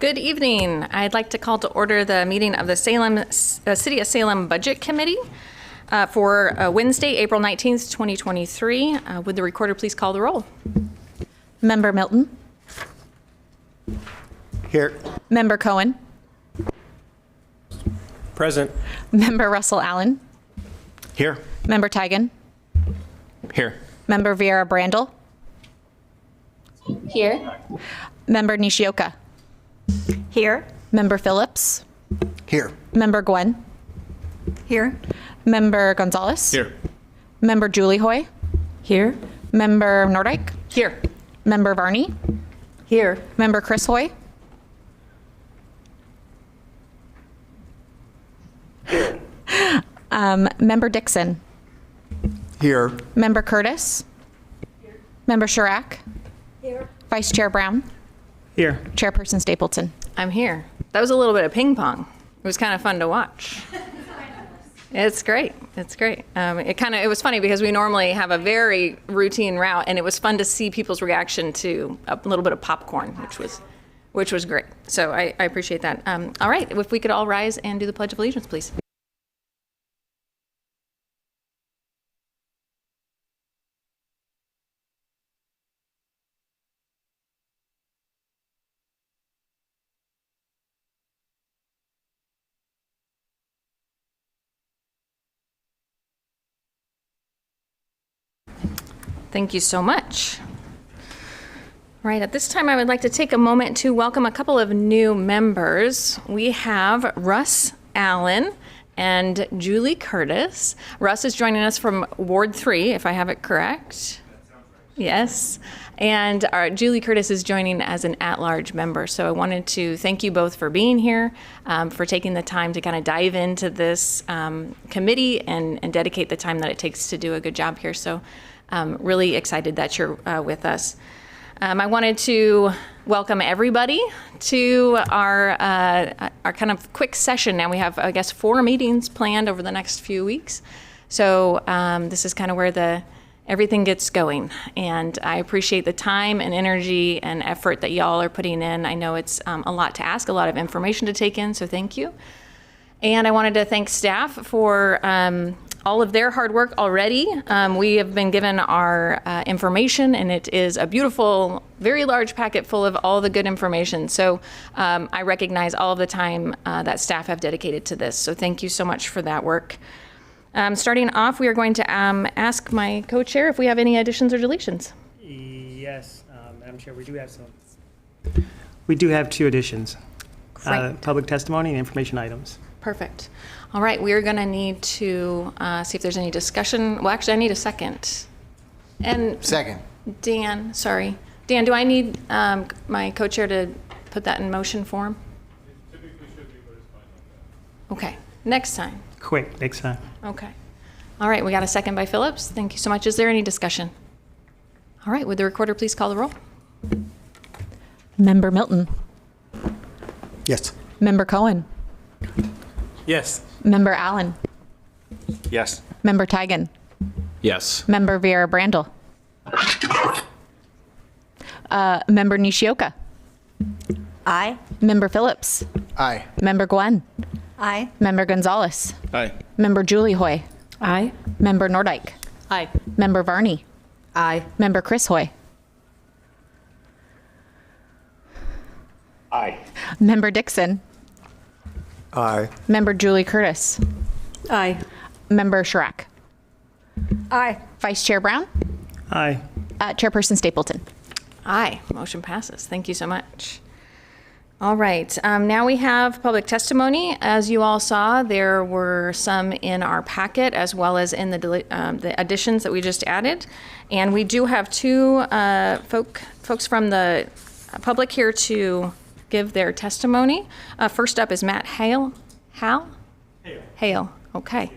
Good evening. I'd like to call to order the meeting of the City of Salem Budget Committee for Wednesday, April 19th, 2023. Would the recorder please call the roll? Member Milton. Here. Member Cohen. Present. Member Russell Allen. Here. Member Tigan. Here. Member Vieira Brandel. Here. Member Nishioka. Here. Member Phillips. Here. Member Gwen. Here. Member Gonzalez. Here. Member Julie Hoy. Here. Member Nordyke. Here. Member Varney. Here. Member Chris Hoy. Member Dixon. Here. Member Curtis. Here. Member Chirac. Here. Vice Chair Brown. Here. Chairperson Stapleton. I'm here. That was a little bit of ping pong. It was kind of fun to watch. It's great. It's great. It was funny because we normally have a very routine route, and it was fun to see people's reaction to a little bit of popcorn, which was great. So I appreciate that. All right, if we could all rise and do the Pledge of Allegiance, please. Thank you so much. Right, at this time, I would like to take a moment to welcome a couple of new members. We have Russ Allen and Julie Curtis. Russ is joining us from Ward 3, if I have it correct. Yes. And Julie Curtis is joining as an at-large member. So I wanted to thank you both for being here, for taking the time to kind of dive into this committee and dedicate the time that it takes to do a good job here. So really excited that you're with us. I wanted to welcome everybody to our kind of quick session. Now we have, I guess, 4 meetings planned over the next few weeks. So this is kind of where everything gets going. And I appreciate the time and energy and effort that y'all are putting in. I know it's a lot to ask, a lot of information to take in, so thank you. And I wanted to thank staff for all of their hard work already. We have been given our information, and it is a beautiful, very large packet full of all the good information. So I recognize all of the time that staff have dedicated to this. So thank you so much for that work. Starting off, we are going to ask my co-chair if we have any additions or deletions. Yes, Madam Chair, we do have some. We do have 2 additions. Public testimony and information items. Perfect. All right, we are going to need to see if there's any discussion. Well, actually, I need a second. And Second. Dan, sorry. Dan, do I need my co-chair to put that in motion form? It typically should be, but it's fine like that. Okay, next time. Quick, next time. Okay. All right, we got a second by Phillips. Thank you so much. Is there any discussion? All right, would the recorder please call the roll? Member Milton. Yes. Member Cohen. Yes. Member Allen. Yes. Member Tigan. Yes. Member Vieira Brandel. Member Nishioka. Aye. Member Phillips. Aye. Member Gwen. Aye. Member Gonzalez. Aye. Member Julie Hoy. Aye. Member Nordyke. Aye. Member Varney. Aye. Member Chris Hoy. Aye. Member Dixon. Aye. Member Julie Curtis. Aye. Member Chirac. Aye. Vice Chair Brown. Aye. Chairperson Stapleton. Aye, motion passes. Thank you so much. All right, now we have public testimony. As you all saw, there were some in our packet as well as in the additions that we just added. And we do have 2 folks from the public here to give their testimony. First up is Matt Hale. Hale, okay.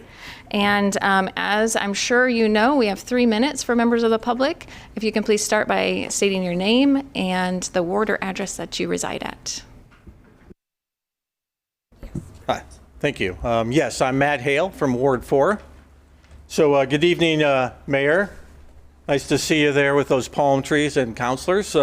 And as I'm sure you know, we have 3 minutes for members of the public. If you can please start by stating your name and the ward or address that you reside at. Hi, thank you. Yes, I'm Matt Hale from Ward 4. So good evening, Mayor. Nice to see you there with those palm trees and councilors.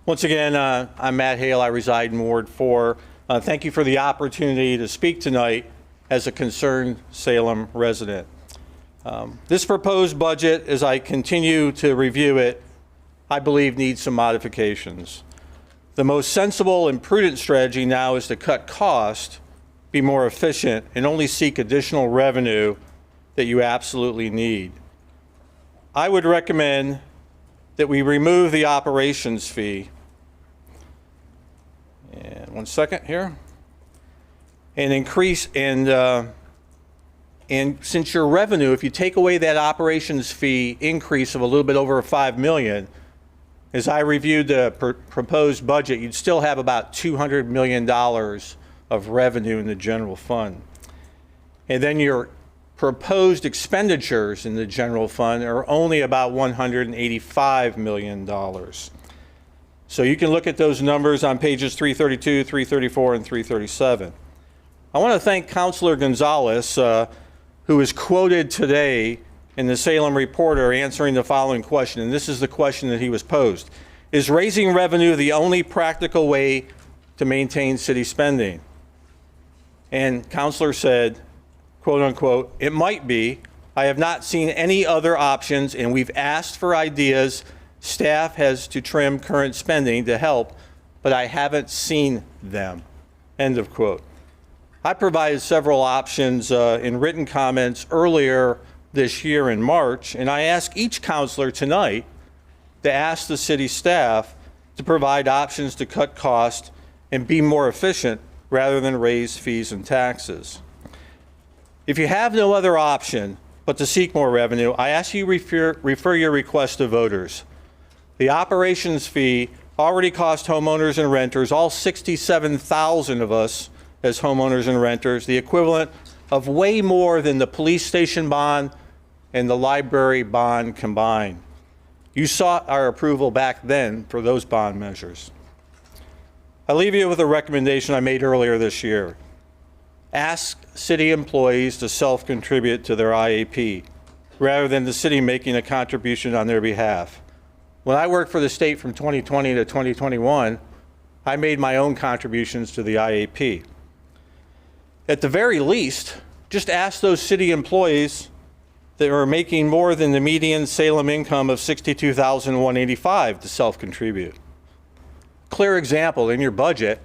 Once again, I'm Matt Hale. I reside in Ward 4. Thank you for the opportunity to speak tonight as a concerned Salem resident. This proposed budget, as I continue to review it, I believe needs some modifications. The most sensible and prudent strategy now is to cut cost, be more efficient, and only seek additional revenue that you absolutely need. I would recommend that we remove the operations fee. And 1 second here. And increase, and since your revenue, if you take away that operations fee increase of a little bit over $5 million, as I reviewed the proposed budget, you'd still have about $200 million of revenue in the general fund. And then your proposed expenditures in the general fund are only about $185 million. So you can look at those numbers on pages 332, 334, and 337. I want to thank Councilor Gonzalez, who is quoted today in the Salem Reporter answering the following question, and this is the question that he was posed. Is raising revenue the only practical way to maintain city spending? And Councilor said, quote unquote, it might be. I have not seen any other options, and we've asked for ideas. Staff has to trim current spending to help, but I haven't seen them. End of quote. I provided several options in written comments earlier this year in March, and I ask each councilor tonight to ask the city staff to provide options to cut costs and be more efficient rather than raise fees and taxes. If you have no other option but to seek more revenue, I ask you refer your request to voters. The operations fee already cost homeowners and renters, all 67,000 of us as homeowners and renters, the equivalent of way more than the police station bond and the library bond combined. You sought our approval back then for those bond measures. I leave you with a recommendation I made earlier this year. Ask city employees to self-contribute to their IAP rather than the city making a contribution on their behalf. When I worked for the state from 2020 to 2021, I made my own contributions to the IAP. At the very least, just ask those city employees that are making more than the median Salem income of $62,185 to self-contribute. Clear example, in your budget,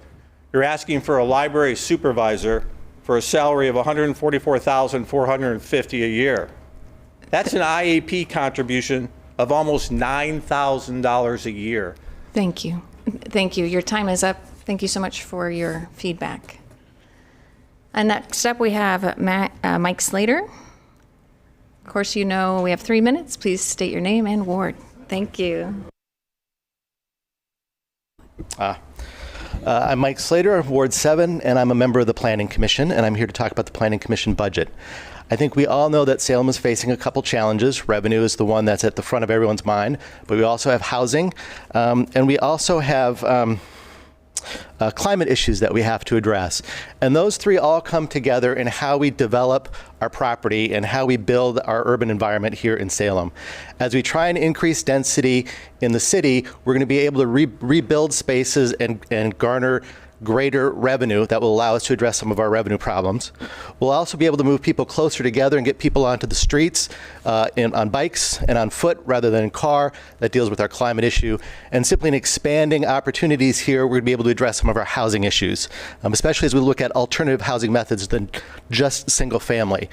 you're asking for a library supervisor for a salary of $144,450 a year. That's an IAP contribution of almost $9,000 a year. Thank you. Thank you. Your time is up. Thank you so much for your feedback. And next up, we have Mike Slater. Of course, you know we have 3 minutes. Please state your name and ward. Thank you. I'm Mike Slater of Ward 7, and I'm a member of the Planning Commission, and I'm here to talk about the Planning Commission budget. I think we all know that Salem is facing a couple challenges. Revenue is the one that's at the front of everyone's mind, but we also have housing, and we also have climate issues that we have to address. And those three all come together in how we develop our property and how we build our urban environment here in Salem. As we try and increase density in the city, we're going to be able to rebuild spaces and garner greater revenue that will allow us to address some of our revenue problems. We'll also be able to move people closer together and get people onto the streets on bikes and on foot rather than in car. That deals with our climate issue. And simply in expanding opportunities here, we're going to be able to address some of our housing issues, especially as we look at alternative housing methods than just single family.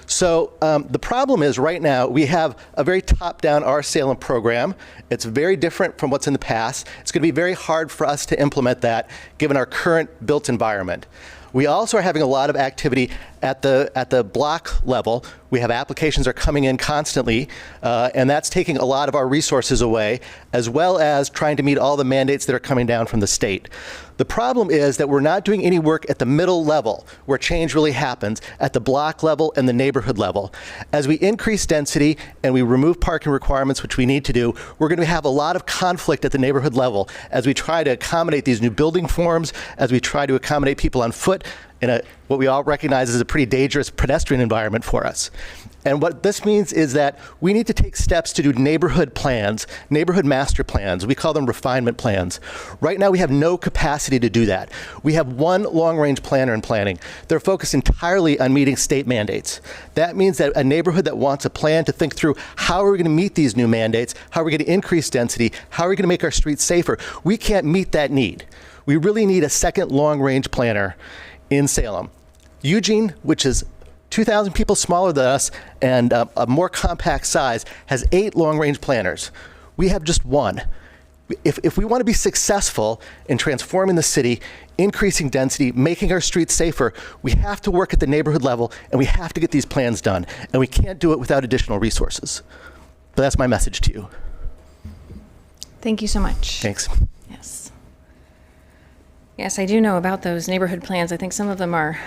So the problem is right now we have a very top-down Our Salem program. It's very different from what's in the past. It's going to be very hard for us to implement that given our current built environment. We also are having a lot of activity at the block level. We have applications are coming in constantly, and that's taking a lot of our resources away, as well as trying to meet all the mandates that are coming down from the state. The problem is that we're not doing any work at the middle level, where change really happens, at the block level and the neighborhood level. As we increase density and we remove parking requirements, which we need to do, we're going to have a lot of conflict at the neighborhood level as we try to accommodate these new building forms, as we try to accommodate people on foot in what we all recognize as a pretty dangerous pedestrian environment for us. And what this means is that we need to take steps to do neighborhood plans, neighborhood master plans. We call them refinement plans. Right now, we have no capacity to do that. We have one long-range planner in planning. They're focused entirely on meeting state mandates. That means that a neighborhood that wants a plan to think through how are we going to meet these new mandates, how are we going to increase density, how are we going to make our streets safer, we can't meet that need. We really need a second long-range planner in Salem. Eugene, which is 2,000 people smaller than us and a more compact size, has 8 long-range planners. We have just one. If we want to be successful in transforming the city, increasing density, making our streets safer, we have to work at the neighborhood level and we have to get these plans done. And we can't do it without additional resources. But that's my message to you. Thank you so much. Thanks. Yes. Yes, I do know about those neighborhood plans. I think some of them are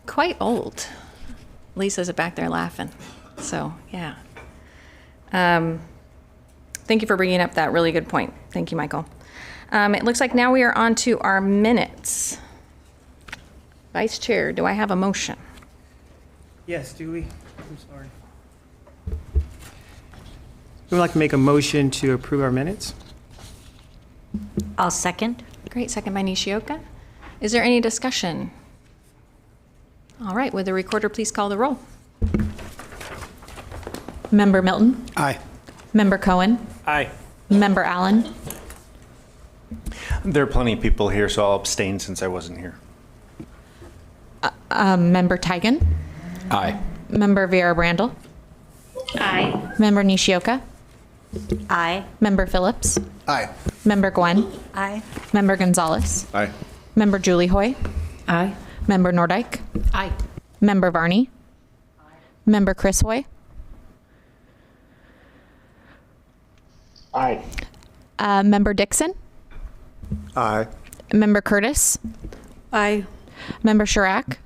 quite old. Lisa's back there laughing. So, yeah. Thank you for bringing up that really good point. Thank you, Michael. It looks like now we are on to our minutes. Vice Chair, do I have a motion? Yes, do we? I'm sorry. We would like to make a motion to approve our minutes. I'll second. Great, second by Nishioka. Is there any discussion? All right, would the recorder please call the roll? Member Milton. Aye. Member Cohen. Aye. Member Allen. There are plenty of people here, so I'll abstain since I wasn't here. Member Tigan. Aye. Member Vera Brandel. Aye. Member Nishioka. Aye. Member Phillips. Aye. Member Gwen. Aye. Member Gonzalez. Aye. Member Julie Hoy. Aye. Member Nordyke. Aye. Member Varney. Member Chris Hoy. Aye. Member Dixon. Aye. Member Curtis. Aye. Member Chirac.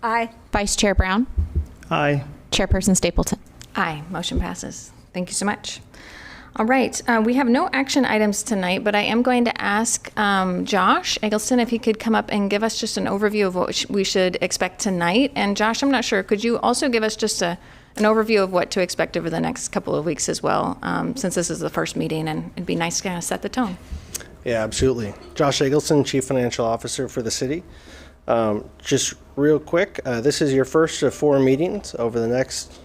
Aye. Vice Chair Brown. Aye. Chairperson Stapleton. Aye, motion passes. Thank you so much. All right, we have no action items tonight, but I am going to ask Josh Eggleston if he could come up and give us just an overview of what we should expect tonight. And Josh, I'm not sure, could you also give us just an overview of what to expect over the next couple of weeks as well, since this is the first meeting, and it'd be nice to kind of set the tone. Yeah, absolutely. Josh Eggleston, Chief Financial Officer for the city. Just real quick, this is your first of 4 meetings over the next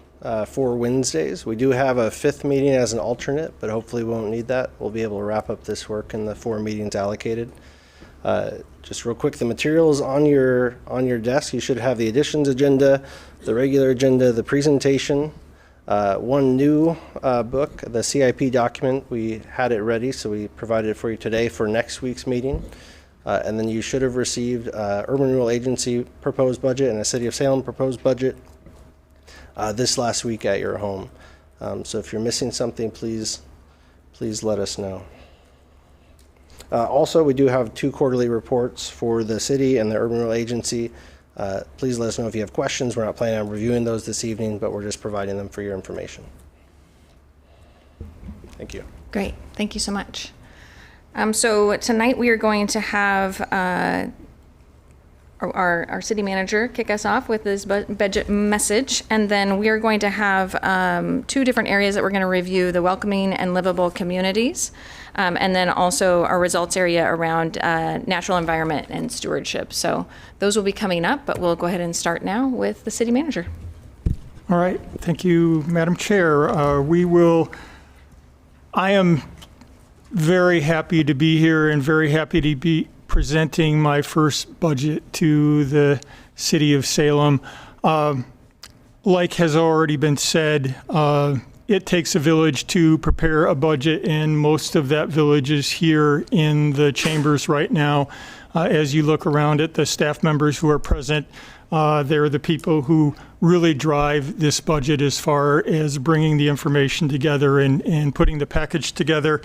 4 Wednesdays. We do have a 5th meeting as an alternate, but hopefully we won't need that. We'll be able to wrap up this work in the 4 meetings allocated. Just real quick, the materials on your desk, you should have the additions agenda, the regular agenda, the presentation, one new book, the CIP document. We had it ready, so we provided it for you today for next week's meeting. And then you should have received Urban Renewal Agency proposed budget and a City of Salem proposed budget this last week at your home. So if you're missing something, please let us know. Also, we do have 2 quarterly reports for the city and the Urban Renewal Agency. Please let us know if you have questions. We're not planning on reviewing those this evening, but we're just providing them for your information. Thank you. Great, thank you so much. So tonight we are going to have our city manager kick us off with his budget message, and then we are going to have 2 different areas that we're going to review: the welcoming and livable communities, and then also our results area around natural environment and stewardship. So those will be coming up, but we'll go ahead and start now with the city manager. All right, thank you, Madam Chair. I am very happy to be here and very happy to be presenting my first budget to the city of Salem. Like has already been said, it takes a village to prepare a budget, and most of that village is here in the chambers right now. As you look around at the staff members who are present, they're the people who really drive this budget as far as bringing the information together and putting the package together.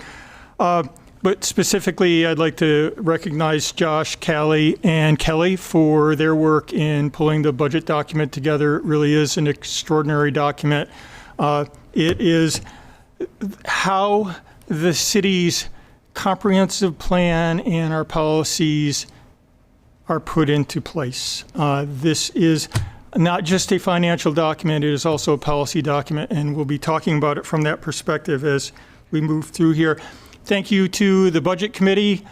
But specifically, I'd like to recognize Josh, Callie, and Kelly for their work in pulling the budget document together. It really is an extraordinary document. It is how the city's comprehensive plan and our policies are put into place. This is not just a financial document, it is also a policy document, and we'll be talking about it from that perspective as we move through here. Thank you to the Budget Committee.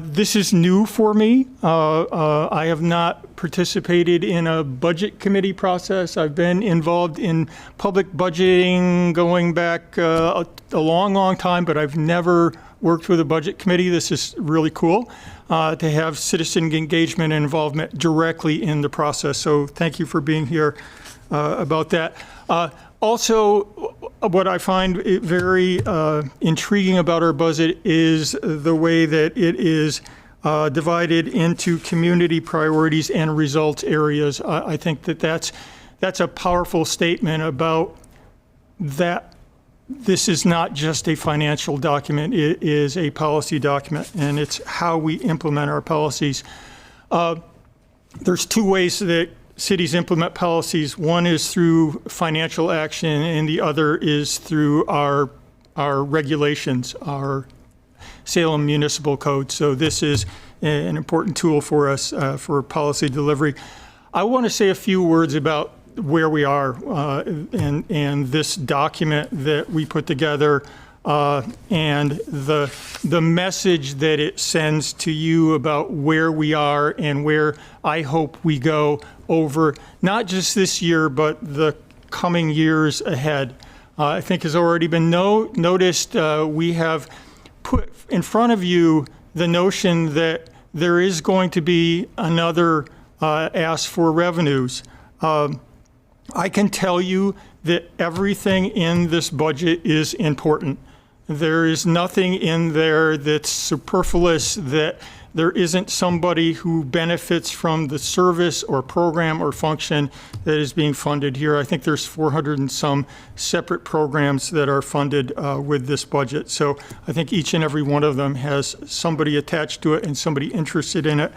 This is new for me. I have not participated in a Budget Committee process. I've been involved in public budgeting going back a long, long time, but I've never worked with a Budget Committee. This is really cool to have citizen engagement and involvement directly in the process. So thank you for being here about that. Also, what I find very intriguing about our budget is the way that it is divided into community priorities and results areas. I think that that's a powerful statement about that. This is not just a financial document, it is a policy document, and it's how we implement our policies. There's two ways that cities implement policies. One is through financial action, and the other is through our regulations, our Salem Municipal Code. So this is an important tool for us for policy delivery. I want to say a few words about where we are and this document that we put together and the message that it sends to you about where we are and where I hope we go over not just this year, but the coming years ahead. I think has already been noticed. We have put in front of you the notion that there is going to be another ask for revenues. I can tell you that everything in this budget is important. There is nothing in there that's superfluous, that there isn't somebody who benefits from the service or program or function that is being funded here. I think there's 400 and some separate programs that are funded with this budget. So I think each and every one of them has somebody attached to it and somebody interested in it.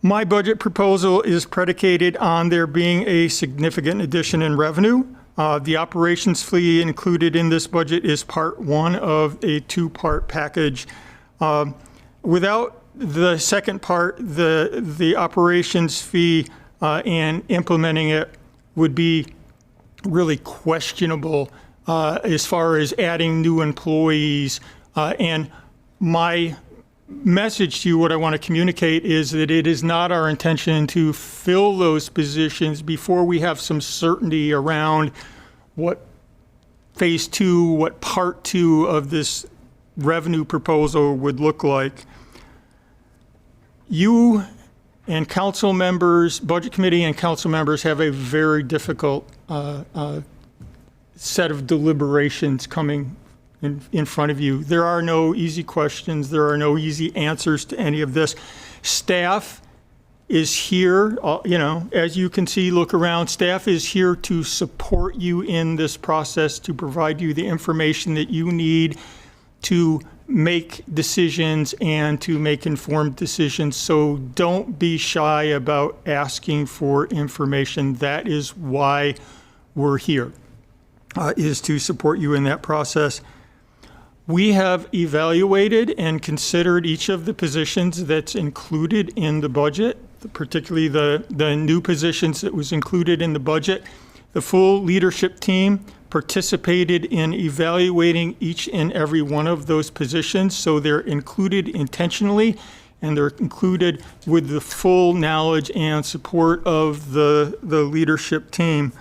My budget proposal is predicated on there being a significant addition in revenue. The operations fee included in this budget is part one of a two-part package. Without the second part, the operations fee and implementing it would be really questionable as far as adding new employees. And my message to you, what I want to communicate is that it is not our intention to fill those positions before we have some certainty around what phase two, what part two of this revenue proposal would look like. You and council members, budget committee and council members have a very difficult set of deliberations coming in front of you. There are no easy questions. There are no easy answers to any of this. Staff is here, as you can see, look around. Staff is here to support you in this process, to provide you the information that you need to make decisions and to make informed decisions. So don't be shy about asking for information. That is why we're here, is to support you in that process. We have evaluated and considered each of the positions that's included in the budget, particularly the new positions that was included in the budget. The full leadership team participated in evaluating each and every one of those positions, so they're included intentionally, and they're included with the full knowledge and support of the leadership team.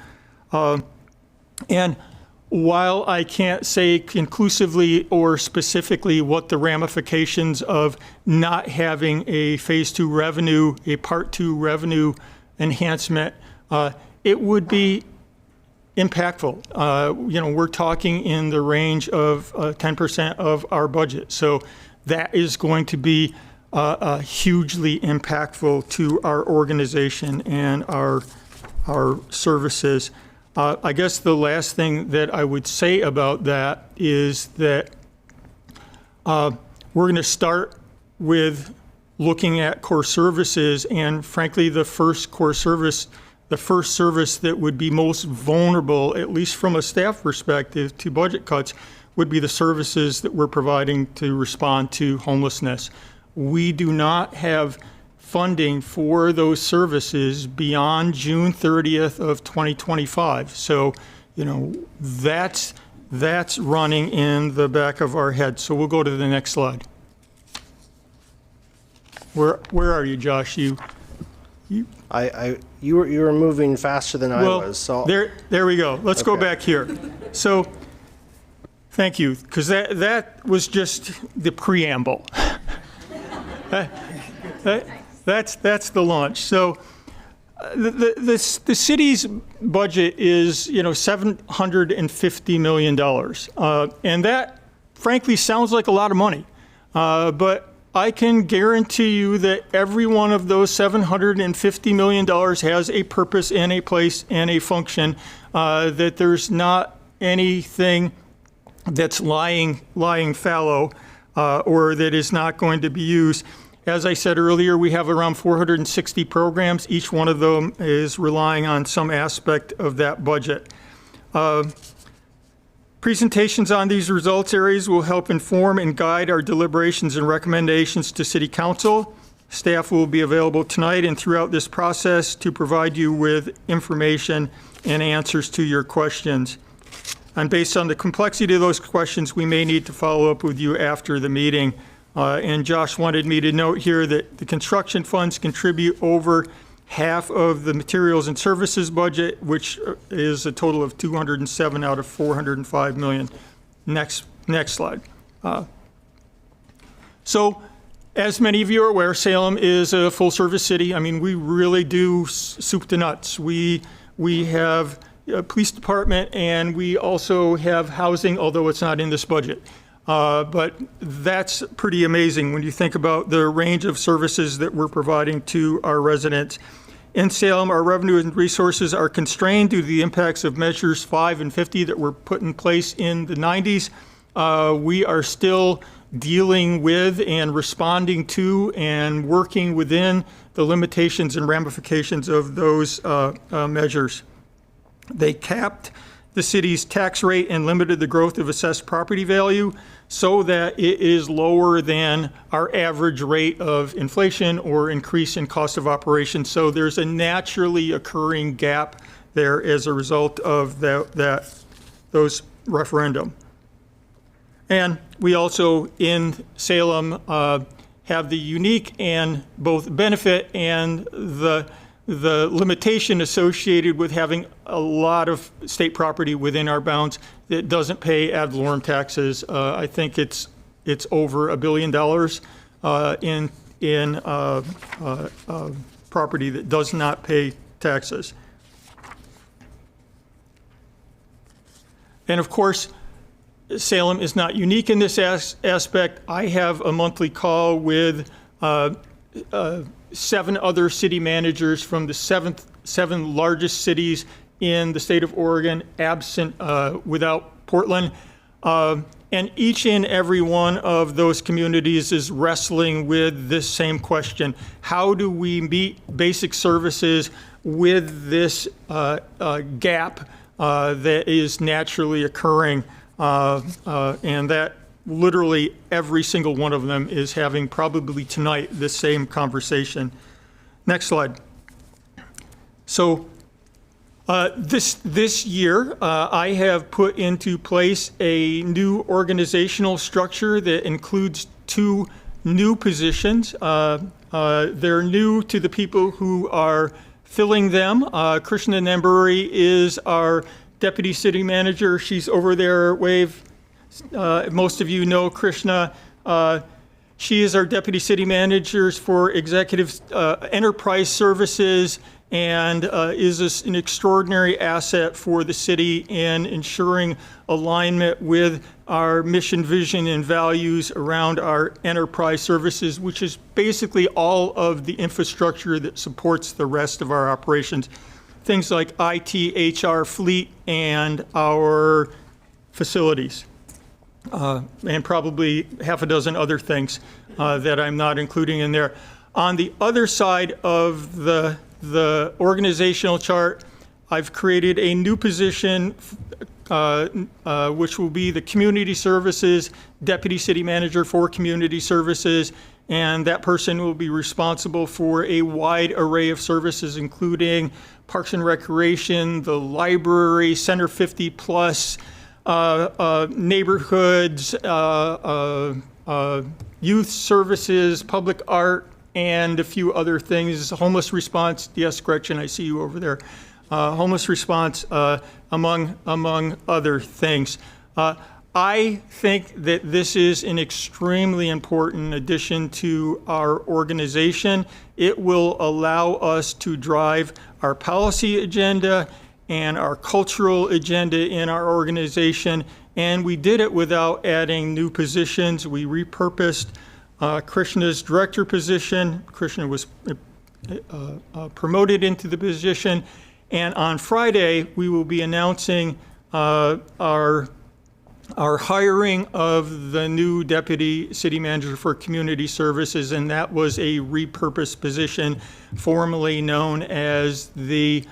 And while I can't say conclusively or specifically what the ramifications of not having a phase two revenue, a part two revenue enhancement, it would be impactful. We're talking in the range of 10% of our budget. So that is going to be hugely impactful to our organization and our services. I guess the last thing that I would say about that is that we're going to start with looking at core services, and frankly, the first service that would be most vulnerable, at least from a staff perspective, to budget cuts would be the services that we're providing to respond to homelessness. We do not have funding for those services beyond June 30th of 2025. So, that's running in the back of our head. So we'll go to the next slide. Where are you, Josh? You were moving faster than I was. So there we go. Let's go Okay. back here. So, thank you, because that was just the preamble. That's the launch. So, the city's budget is $750 million, and that frankly sounds like a lot of money, but I can guarantee you that every one of those $750 million has a purpose and a place and a function, that there's not anything that's lying fallow or that is not going to be used. As I said earlier, we have around 460 programs. Each one of them is relying on some aspect of that budget. Presentations on these results areas will help inform and guide our deliberations and recommendations to City Council. Staff will be available tonight and throughout this process to provide you with information and answers to your questions. And based on the complexity of those questions, we may need to follow up with you after the meeting. And Josh wanted me to note here that the construction funds contribute over half of the materials and services budget, which is a total of 207 out of 405 million. Next slide. So, as many of you are aware, Salem is a full-service city. I mean, we really do soup to nuts. We have a police department, and we also have housing, although it's not in this budget. But that's pretty amazing when you think about the range of services that we're providing to our residents. In Salem, our revenue and resources are constrained due to the impacts of measures 5 and 50 that were put in place in the 90s. We are still dealing with and responding to and working within the limitations and ramifications of those measures. They capped the city's tax rate and limited the growth of assessed property value so that it is lower than our average rate of inflation or increase in cost of operation. So there's a naturally occurring gap there as a result of those referendum. And we also in Salem have the unique and both benefit and the limitation associated with having a lot of state property within our bounds that doesn't pay ad valorem taxes. I think it's over $1 billion in property that does not pay taxes. And of course, Salem is not unique in this aspect. I have a monthly call with 7 other city managers from the 7 largest cities in the state of Oregon, absent without Portland. And each and every one of those communities is wrestling with this same question. How do we meet basic services with this gap that is naturally occurring? And that literally every single one of them is having probably tonight the same conversation. Next slide. So this year, I have put into place a new organizational structure that includes 2 new positions. They're new to the people who are filling them. Krishna Namburi is our deputy city manager. She's over there, wave. Most of you know Krishna. She is our deputy city manager for executive enterprise services and is an extraordinary asset for the city in ensuring alignment with our mission, vision, and values around our enterprise services, which is basically all of the infrastructure that supports the rest of our operations. Things like IT, HR, fleet, and our facilities. And probably half a dozen other things that I'm not including in there. On the other side of the organizational chart, I've created a new position which will be the Community Services Deputy City Manager for Community Services, and that person will be responsible for a wide array of services, including Parks and Recreation, the library, Center 50 Plus, neighborhoods, youth services, public art, and a few other things. Homeless response, yes, Gretchen, I see you over there. Homeless response, among other things. I think that this is an extremely important addition to our organization. It will allow us to drive our policy agenda and our cultural agenda in our organization, and we did it without adding new positions. We repurposed Krishna's director position. Krishna was promoted into the position, and on Friday we will be announcing our hiring of the new deputy city manager for community services, and that was a repurposed position formerly known as the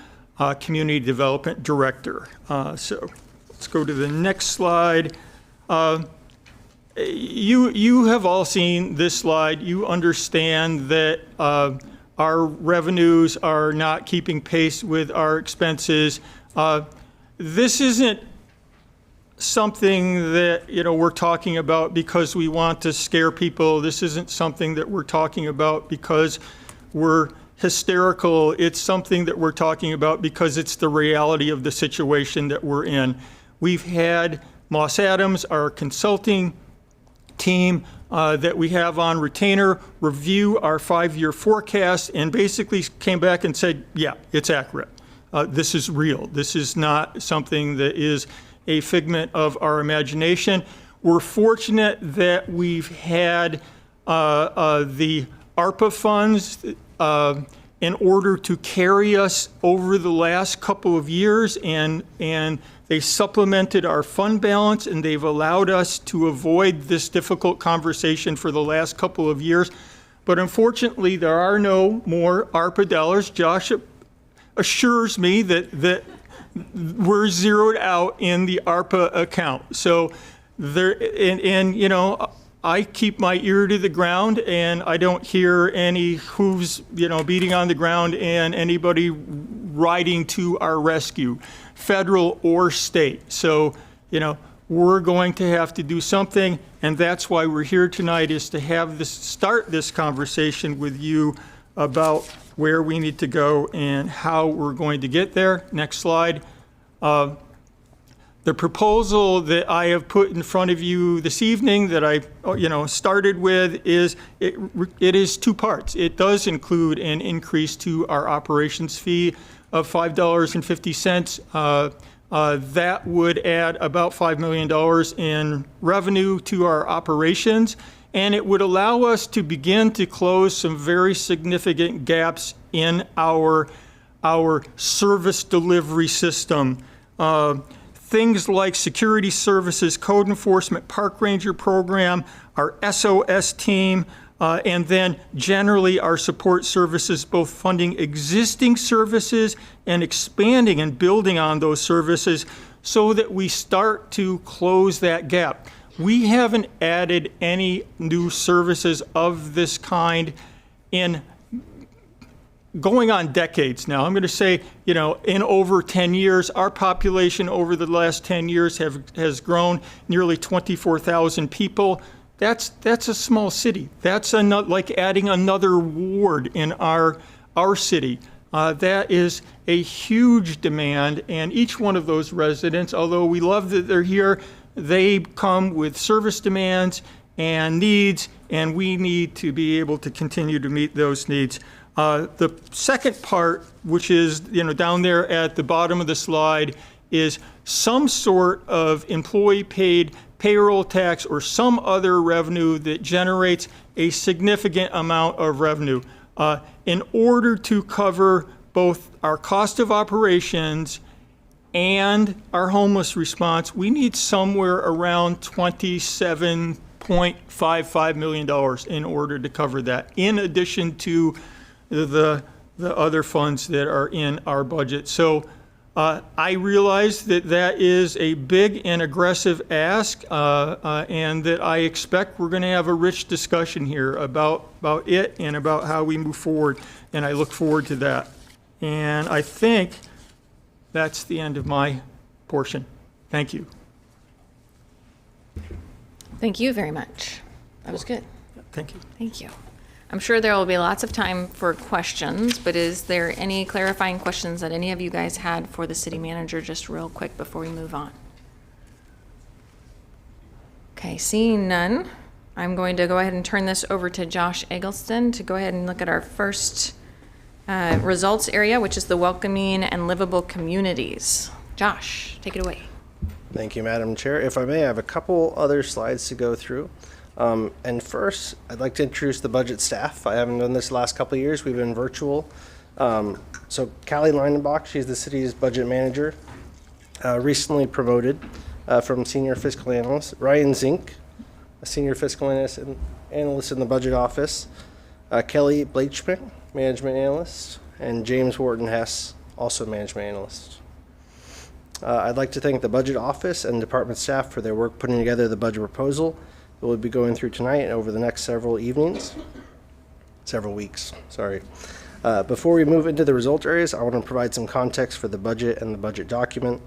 community development director. So let's go to the next slide. You have all seen this slide. You understand that our revenues are not keeping pace with our expenses. This isn't something that we're talking about because we want to scare people. This isn't something that we're talking about because we're hysterical. It's something that we're talking about because it's the reality of the situation that we're in. We've had Moss Adams, our consulting team that we have on retainer, review our 5-year forecast and basically came back and said, yeah, it's accurate. This is real. This is not something that is a figment of our imagination. We're fortunate that we've had the ARPA funds in order to carry us over the last couple of years, and they supplemented our fund balance, and they've allowed us to avoid this difficult conversation for the last couple of years. But unfortunately, there are no more ARPA dollars. Josh assures me that we're zeroed out in the ARPA account. So there, I keep my ear to the ground, and I don't hear any hooves, beating on the ground and anybody riding to our rescue, federal or state. So, we're going to have to do something, and that's why we're here tonight, is to start this conversation with you about where we need to go and how we're going to get there. Next slide. The proposal that I have put in front of you this evening that I, started with is, it is two parts. It does include an increase to our operations fee of $5.50. That would add about $5 million in revenue to our operations, and it would allow us to begin to close some very significant gaps in our service delivery system. Things like security services, code enforcement, park ranger program, our SOS team, and then generally our support services, both funding existing services and expanding and building on those services so that we start to close that gap. We haven't added any new services of this kind in going on decades now. I'm going to say, in over 10 years, our population over the last 10 years has grown nearly 24,000 people. That's a small city. That's like adding another ward in our city. That is a huge demand, and each one of those residents, although we love that they're here, they come with service demands and needs, and we need to be able to continue to meet those needs. The second part, which is down there at the bottom of the slide, is some sort of employee-paid payroll tax or some other revenue that generates a significant amount of revenue. In order to cover both our cost of operations and our homeless response, we need somewhere around $27.55 million in order to cover that, in addition to the other funds that are in our budget. So I realize that that is a big and aggressive ask, and that I expect we're going to have a rich discussion here about it and about how we move forward, and I look forward to that. And I think that's the end of my portion. Thank you. Thank you very much. That was good. Thank you. Thank you. I'm sure there will be lots of time for questions, but is there any clarifying questions that any of you guys had for the city manager, just real quick before we move on? Okay, seeing none, I'm going to go ahead and turn this over to Josh Eggleston to go ahead and look at our first results area, which is the welcoming and livable communities. Josh, take it away. Thank you, Madam Chair. If I may, I have a couple other slides to go through. And first, I'd like to introduce the budget staff. I haven't done this the last couple of years. We've been virtual. So Callie Leinenbach, she's the city's budget manager, recently promoted from senior fiscal analyst. Ryan Zink, a senior fiscal analyst in the budget office. Kelly Bleichman, management analyst. And James Wharton Hess, also management analyst. I'd like to thank the budget office and department staff for their work putting together the budget proposal that we'll be going through tonight and over the next several weeks, sorry. Before we move into the result areas, I want to provide some context for the budget and the budget document.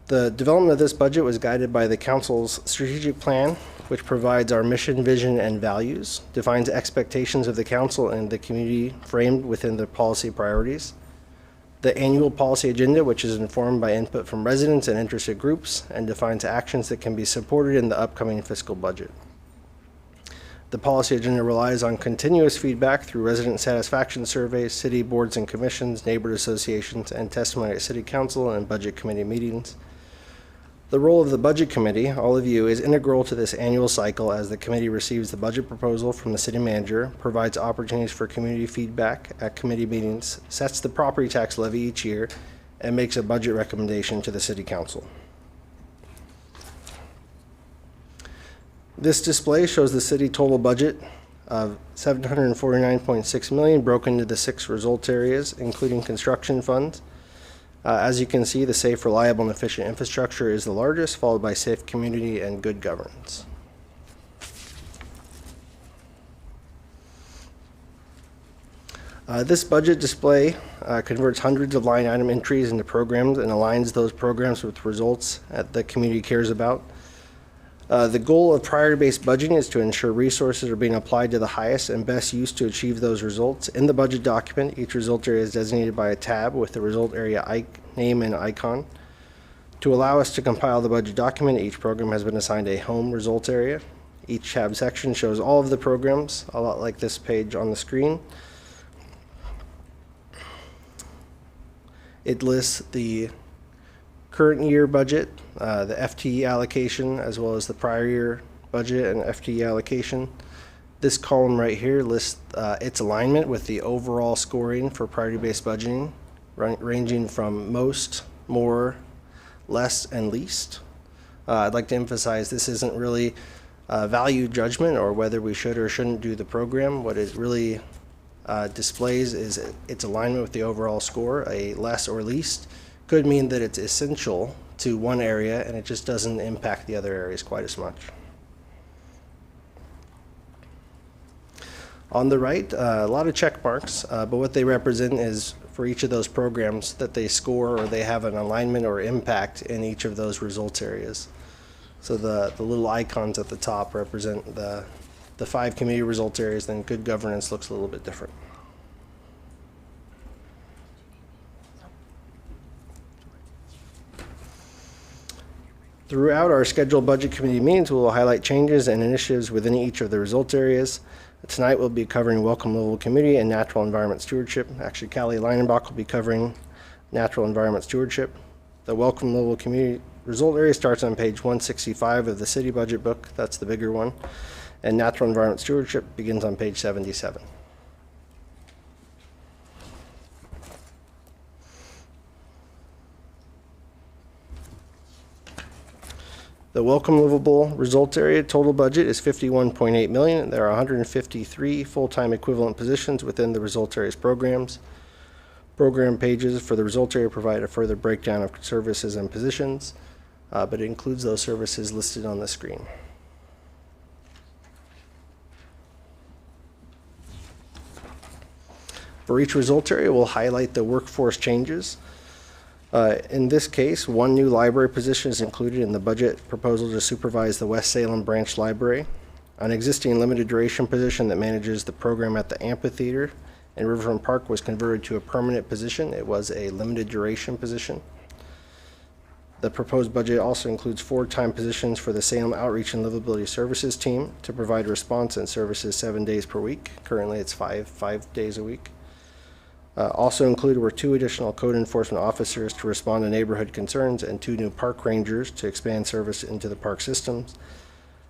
The development of this budget was guided by the council's strategic plan, which provides our mission, vision, and values, defines expectations of the council and the community framed within the policy priorities. The annual policy agenda, which is informed by input from residents and interested groups and defines actions that can be supported in the upcoming fiscal budget. The policy agenda relies on continuous feedback through resident satisfaction surveys, city boards and commissions, neighborhood associations, and testimony at city council and budget committee meetings. The role of the budget committee, all of you, is integral to this annual cycle as the committee receives the budget proposal from the city manager, provides opportunities for community feedback at committee meetings, sets the property tax levy each year, and makes a budget recommendation to the city council. This display shows the city total budget of $749.6 million broken into 6 result areas, including construction funds. As you can see, the safe, reliable, and efficient infrastructure is the largest, followed by safe community and good governance. This budget display converts hundreds of line item entries into programs and aligns those programs with results that the community cares about. The goal of priority-based budgeting is to ensure resources are being applied to the highest and best use to achieve those results. In the budget document, each result area is designated by a tab with the result area name and icon. To allow us to compile the budget document, each program has been assigned a home result area. Each tab section shows all of the programs, a lot like this page on the screen. It lists the current year budget, the FTE allocation, as well as the prior year budget and FTE allocation. This column right here lists its alignment with the overall scoring for priority-based budgeting, ranging from most, more, less, and least. I'd like to emphasize this isn't really value judgment or whether we should or shouldn't do the program. What it really displays is its alignment with the overall score. A less or least could mean that it's essential to one area and it just doesn't impact the other areas quite as much. On the right, a lot of check marks, but what they represent is for each of those programs that they score or they have an alignment or impact in each of those results areas. So the little icons at the top represent the 5 community results areas, then good governance looks a little bit different. Throughout our scheduled budget committee meetings, we will highlight changes and initiatives within each of the results areas. Tonight we'll be covering welcome livable community and natural environment stewardship. Actually, Callie Leinenbach will be covering natural environment stewardship. The welcome livable community result area starts on page 165 of the city budget book. That's the bigger one. And natural environment stewardship begins on page 77. The welcome livable results area total budget is $51.8 million. There are 153 full-time equivalent positions within the results area's programs. Program pages for the results area provide a further breakdown of services and positions, but it includes those services listed on the screen. For each results area, we'll highlight the workforce changes. In this case, one new library position is included in the budget proposal to supervise the West Salem Branch Library. An existing limited duration position that manages the program at the amphitheater in Riverfront Park was converted to a permanent position. It was a limited duration position. The proposed budget also includes 4 positions for the Salem Outreach and Livability Services team to provide response and services 7 days per week. Currently, it's five days a week. Also included were 2 additional code enforcement officers to respond to neighborhood concerns and 2 new park rangers to expand service into the park systems.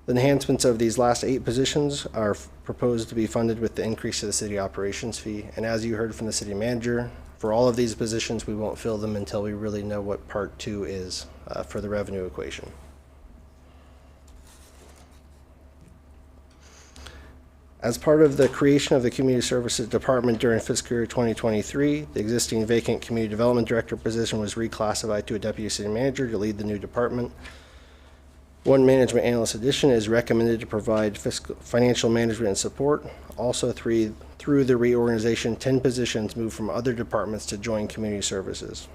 The enhancements of these last 8 positions are proposed to be funded with the increase of the city operations fee. And as you heard from the city manager, for all of these positions, we won't fill them until we really know what part 2 is for the revenue equation. As part of the creation of the Community Services Department during fiscal year 2023, the existing vacant Community Development Director position was reclassified to a Deputy City Manager to lead the new department. 1 management analyst addition is recommended to provide financial management and support. Also, through the reorganization, 10 positions moved from other departments to join Community Services.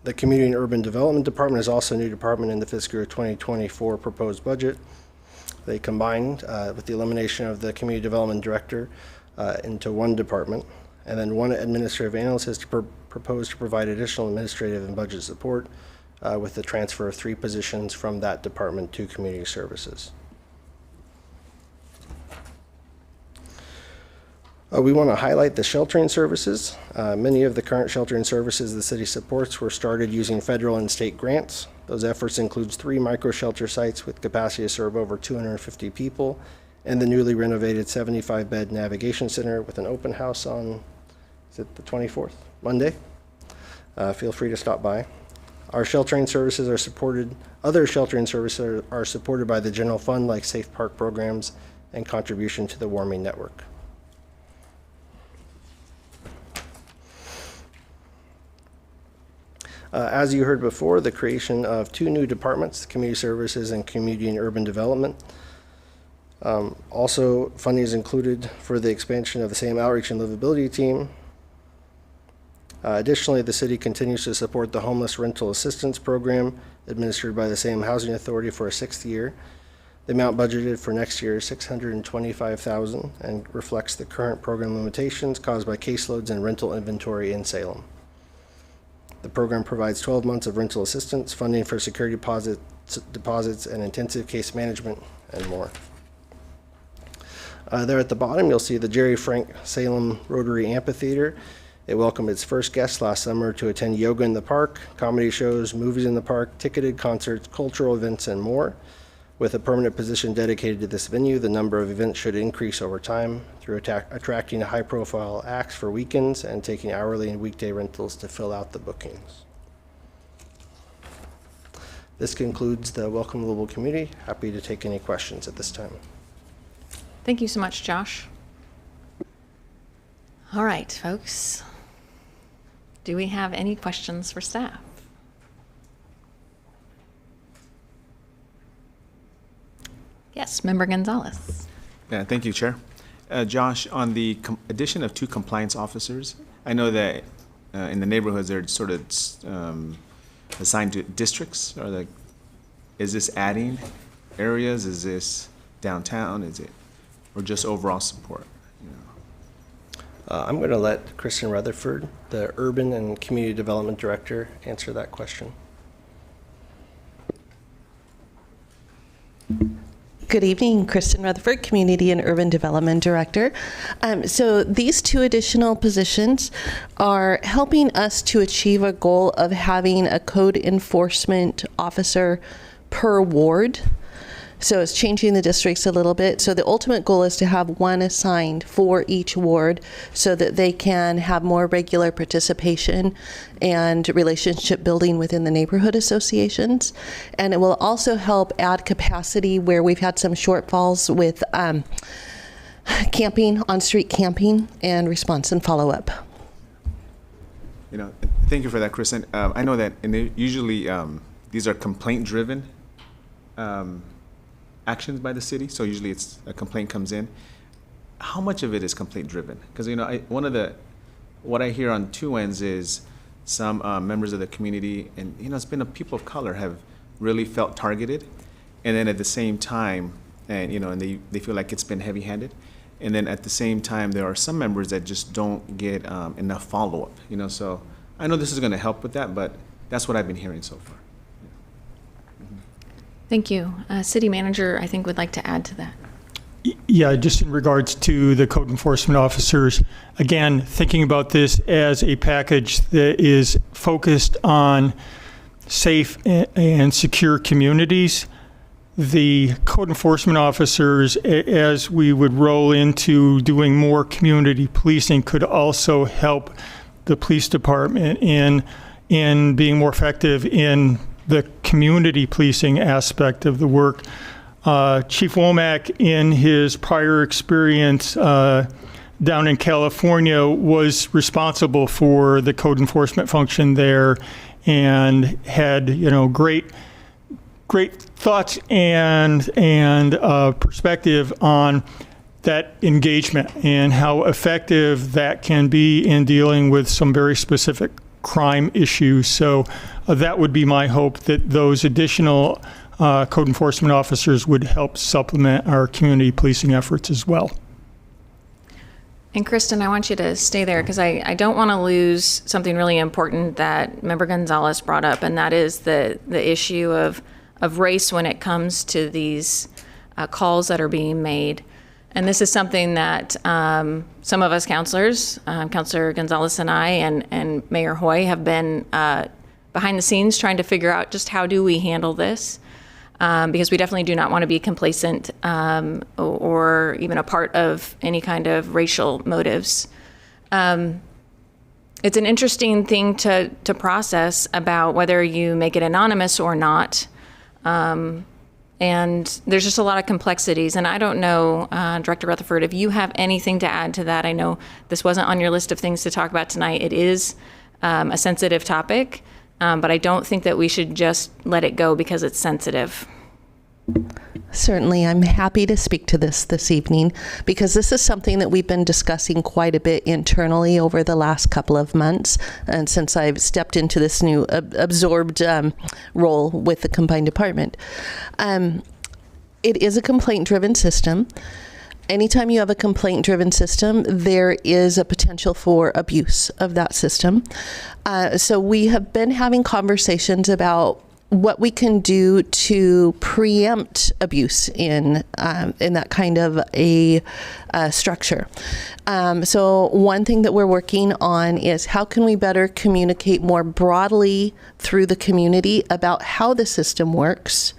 The Community and Urban Development Department is also a new department in the fiscal year 2024 proposed budget. They combined with the elimination of the Community Development Director into 1 department. And then 1 administrative analyst is proposed to provide additional administrative and budget support with the transfer of 3 positions from that department to Community Services. We want to highlight the sheltering services. Many of the current sheltering services the city supports were started using federal and state grants. Those efforts includes 3 micro-shelter sites with capacity to serve over 250 people, and the newly renovated 75-bed navigation center with an open house on, is it the 24th, Monday? Feel free to stop by. Our sheltering services are supported, other sheltering services are supported by the general fund like Safe Park programs and contribution to the warming network. As you heard before, the creation of 2 new departments, Community Services and Community and Urban Development. Also, funding is included for the expansion of the same outreach and livability team. Additionally, the city continues to support the Homeless Rental Assistance Program administered by the Salem Housing Authority for a 6th year. The amount budgeted for next year is $625,000 and reflects the current program limitations caused by caseloads and rental inventory in Salem. The program provides 12 months of rental assistance, funding for security deposits and intensive case management, and more. There at the bottom, you'll see the Jerry Frank Salem Rotary Amphitheater. It welcomed its first guests last summer to attend yoga in the park, comedy shows, movies in the park, ticketed concerts, cultural events, and more. With a permanent position dedicated to this venue, the number of events should increase over time through attracting high-profile acts for weekends and taking hourly and weekday rentals to fill out the bookings. This concludes the Welcome Global Community. Happy to take any questions at this time. Thank you so much, Josh. All right, folks. Do we have any questions for staff? Yes, Member Gonzalez. Yeah, thank you, Chair. Josh, on the addition of 2 compliance officers, I know that in the neighborhoods they're sort of assigned to districts. Is this adding areas? Is this downtown? Is it, or just overall support? I'm going to let Kristen Rutherford, the Urban and Community Development Director, answer that question. Good evening, Kristen Rutherford, Community and Urban Development Director. So these 2 additional positions are helping us to achieve a goal of having a code enforcement officer per ward. So it's changing the districts a little bit. So the ultimate goal is to have 1 assigned for each ward so that they can have more regular participation and relationship building within the neighborhood associations. And it will also help add capacity where we've had some shortfalls with camping, on-street camping, and response and follow-up. Thank you for that, Chris. And I know that usually these are complaint-driven actions by the city. So usually it's a complaint comes in. How much of it is complaint-driven? Because what I hear on two ends is some members of the community, and it's been people of color have really felt targeted, and then at the same time, and they feel like it's been heavy-handed, and then at the same time there are some members that just don't get enough follow-up. So I know this is going to help with that, but that's what I've been hearing so far. Thank you. City Manager, I think, would like to add to that. Yeah, just in regards to the code enforcement officers, again, thinking about this as a package that is focused on safe and secure communities. The code enforcement officers, as we would roll into doing more community policing, could also help the police department in being more effective in the community policing aspect of the work. Chief Womack, in his prior experience down in California, was responsible for the code enforcement function there, and had great thoughts and perspective on that engagement and how effective that can be in dealing with some very specific crime issues. So that would be my hope, that those additional code enforcement officers would help supplement our community policing efforts as well. And Kristen, I want you to stay there because I don't want to lose something really important that Member Gonzalez brought up, and that is the issue of race when it comes to these calls that are being made. And this is something that some of us counselors, Councilor Gonzalez and I, and Mayor Hoy, have been behind the scenes trying to figure out just how do we handle this. Because we definitely do not want to be complacent or even a part of any kind of racial motives. It's an interesting thing to process about whether you make it anonymous or not. And there's just a lot of complexities. And I don't know, Director Rutherford, if you have anything to add to that. I know this wasn't on your list of things to talk about tonight. It is a sensitive topic. But I don't think that we should just let it go because it's sensitive. Certainly, I'm happy to speak to this evening because this is something that we've been discussing quite a bit internally over the last couple of months, and since I've stepped into this new absorbed role with the combined department. It is a complaint-driven system. Anytime you have a complaint-driven system, there is a potential for abuse of that system. So we have been having conversations about what we can do to preempt abuse in that kind of a structure. So one thing that we're working on is how can we better communicate more broadly through the community about how the system works,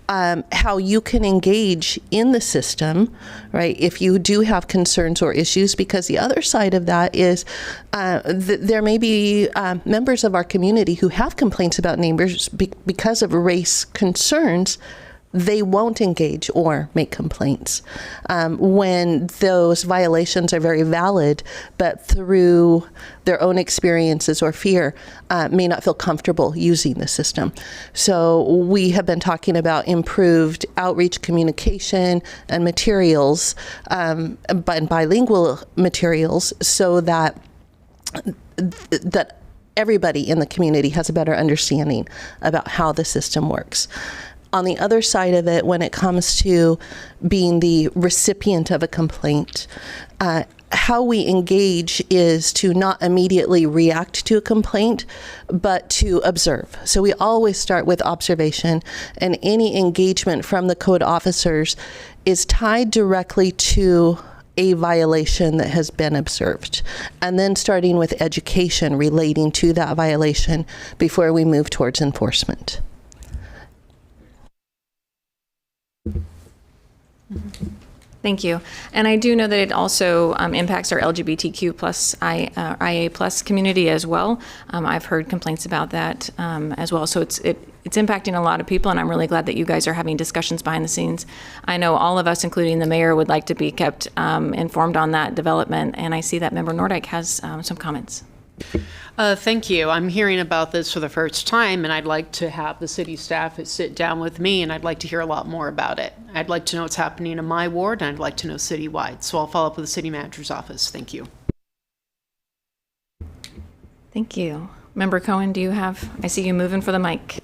how you can engage in the system, right, if you do have concerns or issues, because the other side of that is there may be members of our community who have complaints about neighbors because of race concerns. They won't engage or make complaints when those violations are very valid, but through their own experiences or fear may not feel comfortable using the system. So we have been talking about improved outreach communication and materials, and bilingual materials, so that everybody in the community has a better understanding about how the system works. On the other side of it, when it comes to being the recipient of a complaint, how we engage is to not immediately react to a complaint, but to observe. So we always start with observation, and any engagement from the code officers is tied directly to a violation that has been observed, and then starting with education relating to that violation before we move towards enforcement. Thank you. And I do know that it also impacts our LGBTQ plus IA plus community as well. I've heard complaints about that as well. So it's impacting a lot of people, and I'm really glad that you guys are having discussions behind the scenes. I know all of us, including the mayor, would like to be kept informed on that development, and I see that Member Nordyke has some comments. Thank you. I'm hearing about this for the first time, and I'd like to have the city staff sit down with me, and I'd like to hear a lot more about it. I'd like to know what's happening in my ward, and I'd like to know citywide. So I'll follow up with the city manager's office. Thank you. Thank you. Member Cohen, do you have, I see you moving for the mic.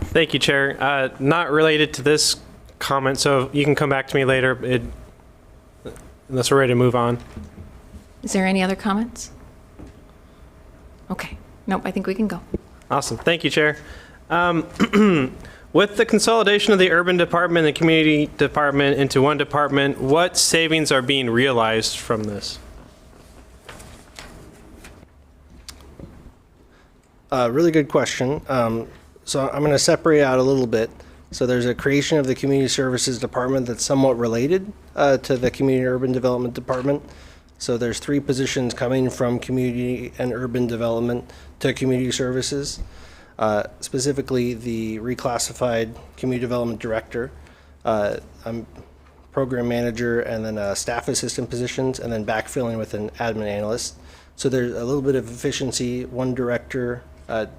Thank you, Chair. Not related to this comment, so you can come back to me later unless we're ready to move on. Is there any other comments? Okay. Nope, I think we can go. Awesome. Thank you, Chair. With the consolidation of the urban department and the community department into one department, what savings are being realized from this? Really good question. So I'm going to separate out a little bit. So there's a creation of the Community Services Department that's somewhat related to the Community and Urban Development Department. So there's 3 positions coming from Community and Urban Development to Community Services. Specifically, the reclassified Community Development Director, I'm Program Manager, and then staff assistant positions, and then backfilling with an admin analyst. So there's a little bit of efficiency, 1 director,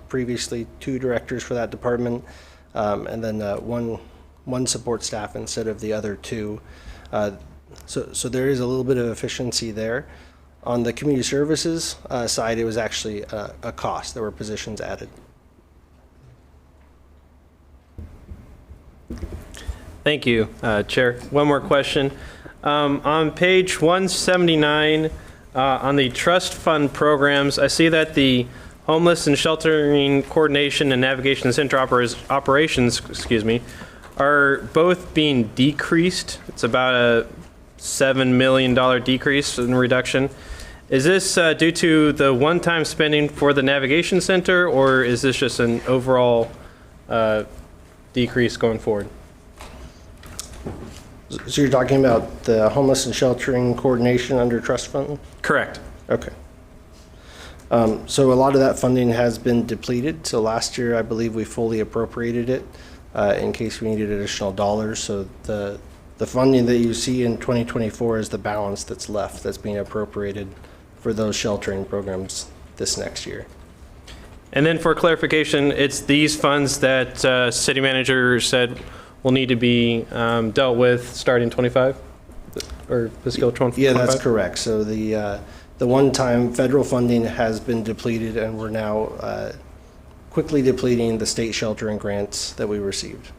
previously 2 directors for that department, and then one support staff instead of the other 2. So there is a little bit of efficiency there. On the community services side, it was actually a cost. There were positions added. Thank you, Chair. One more question. On page 179, on the trust fund programs, I see that the Homeless and Sheltering Coordination and Navigation Center operations, are both being decreased. It's about a $7 million decrease in reduction. Is this due to the one-time spending for the Navigation Center, or is this just an overall decrease going forward? So you're talking about the Homeless and Sheltering Coordination under trust fund? Correct. Okay. So a lot of that funding has been depleted. So last year, I believe we fully appropriated it in case we needed additional dollars. So the funding that you see in 2024 is the balance that's left that's being appropriated for those sheltering programs this next year. And then for clarification, it's these funds that city manager said will need to be dealt with starting 25 or fiscal 25? Yeah, that's correct. So the one-time federal funding has been depleted, and we're now quickly depleting the state sheltering grants that we received.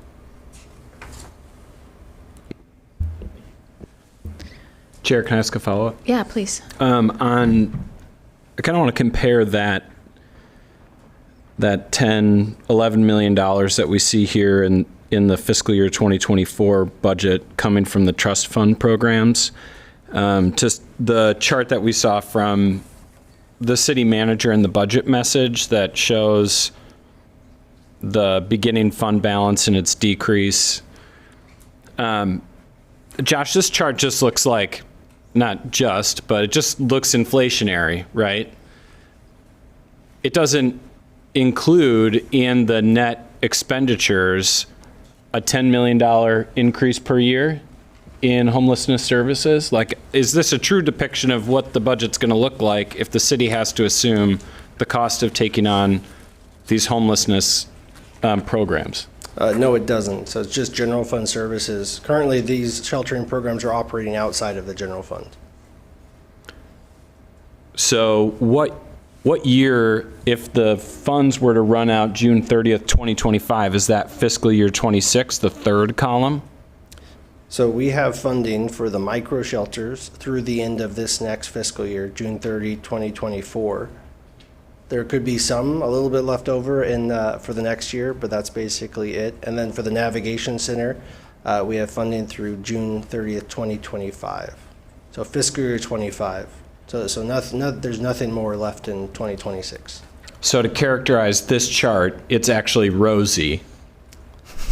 Chair, can I ask a follow-up? Yeah, please. I kind of want to compare that $10, $11 million that we see here in the fiscal year 2024 budget coming from the trust fund programs to the chart that we saw from the city manager in the budget message that shows the beginning fund balance and its decrease. Josh, this chart just looks like, not just, but it just looks inflationary, right? It doesn't include in the net expenditures a $10 million increase per year in homelessness services. Like, is this a true depiction of what the budget's going to look like if the city has to assume the cost of taking on these homelessness programs? No, it doesn't. So it's just general fund services. Currently, these sheltering programs are operating outside of the general fund. So what year, if the funds were to run out June 30th, 2025, is that fiscal year 26, the third column? So we have funding for the micro shelters through the end of this next fiscal year, June 30, 2024. There could be a little bit left over for the next year, but that's basically it. And then for the Navigation Center, we have funding through June 30th, 2025. So fiscal year 25. So there's nothing more left in 2026. So to characterize this chart, it's actually rosy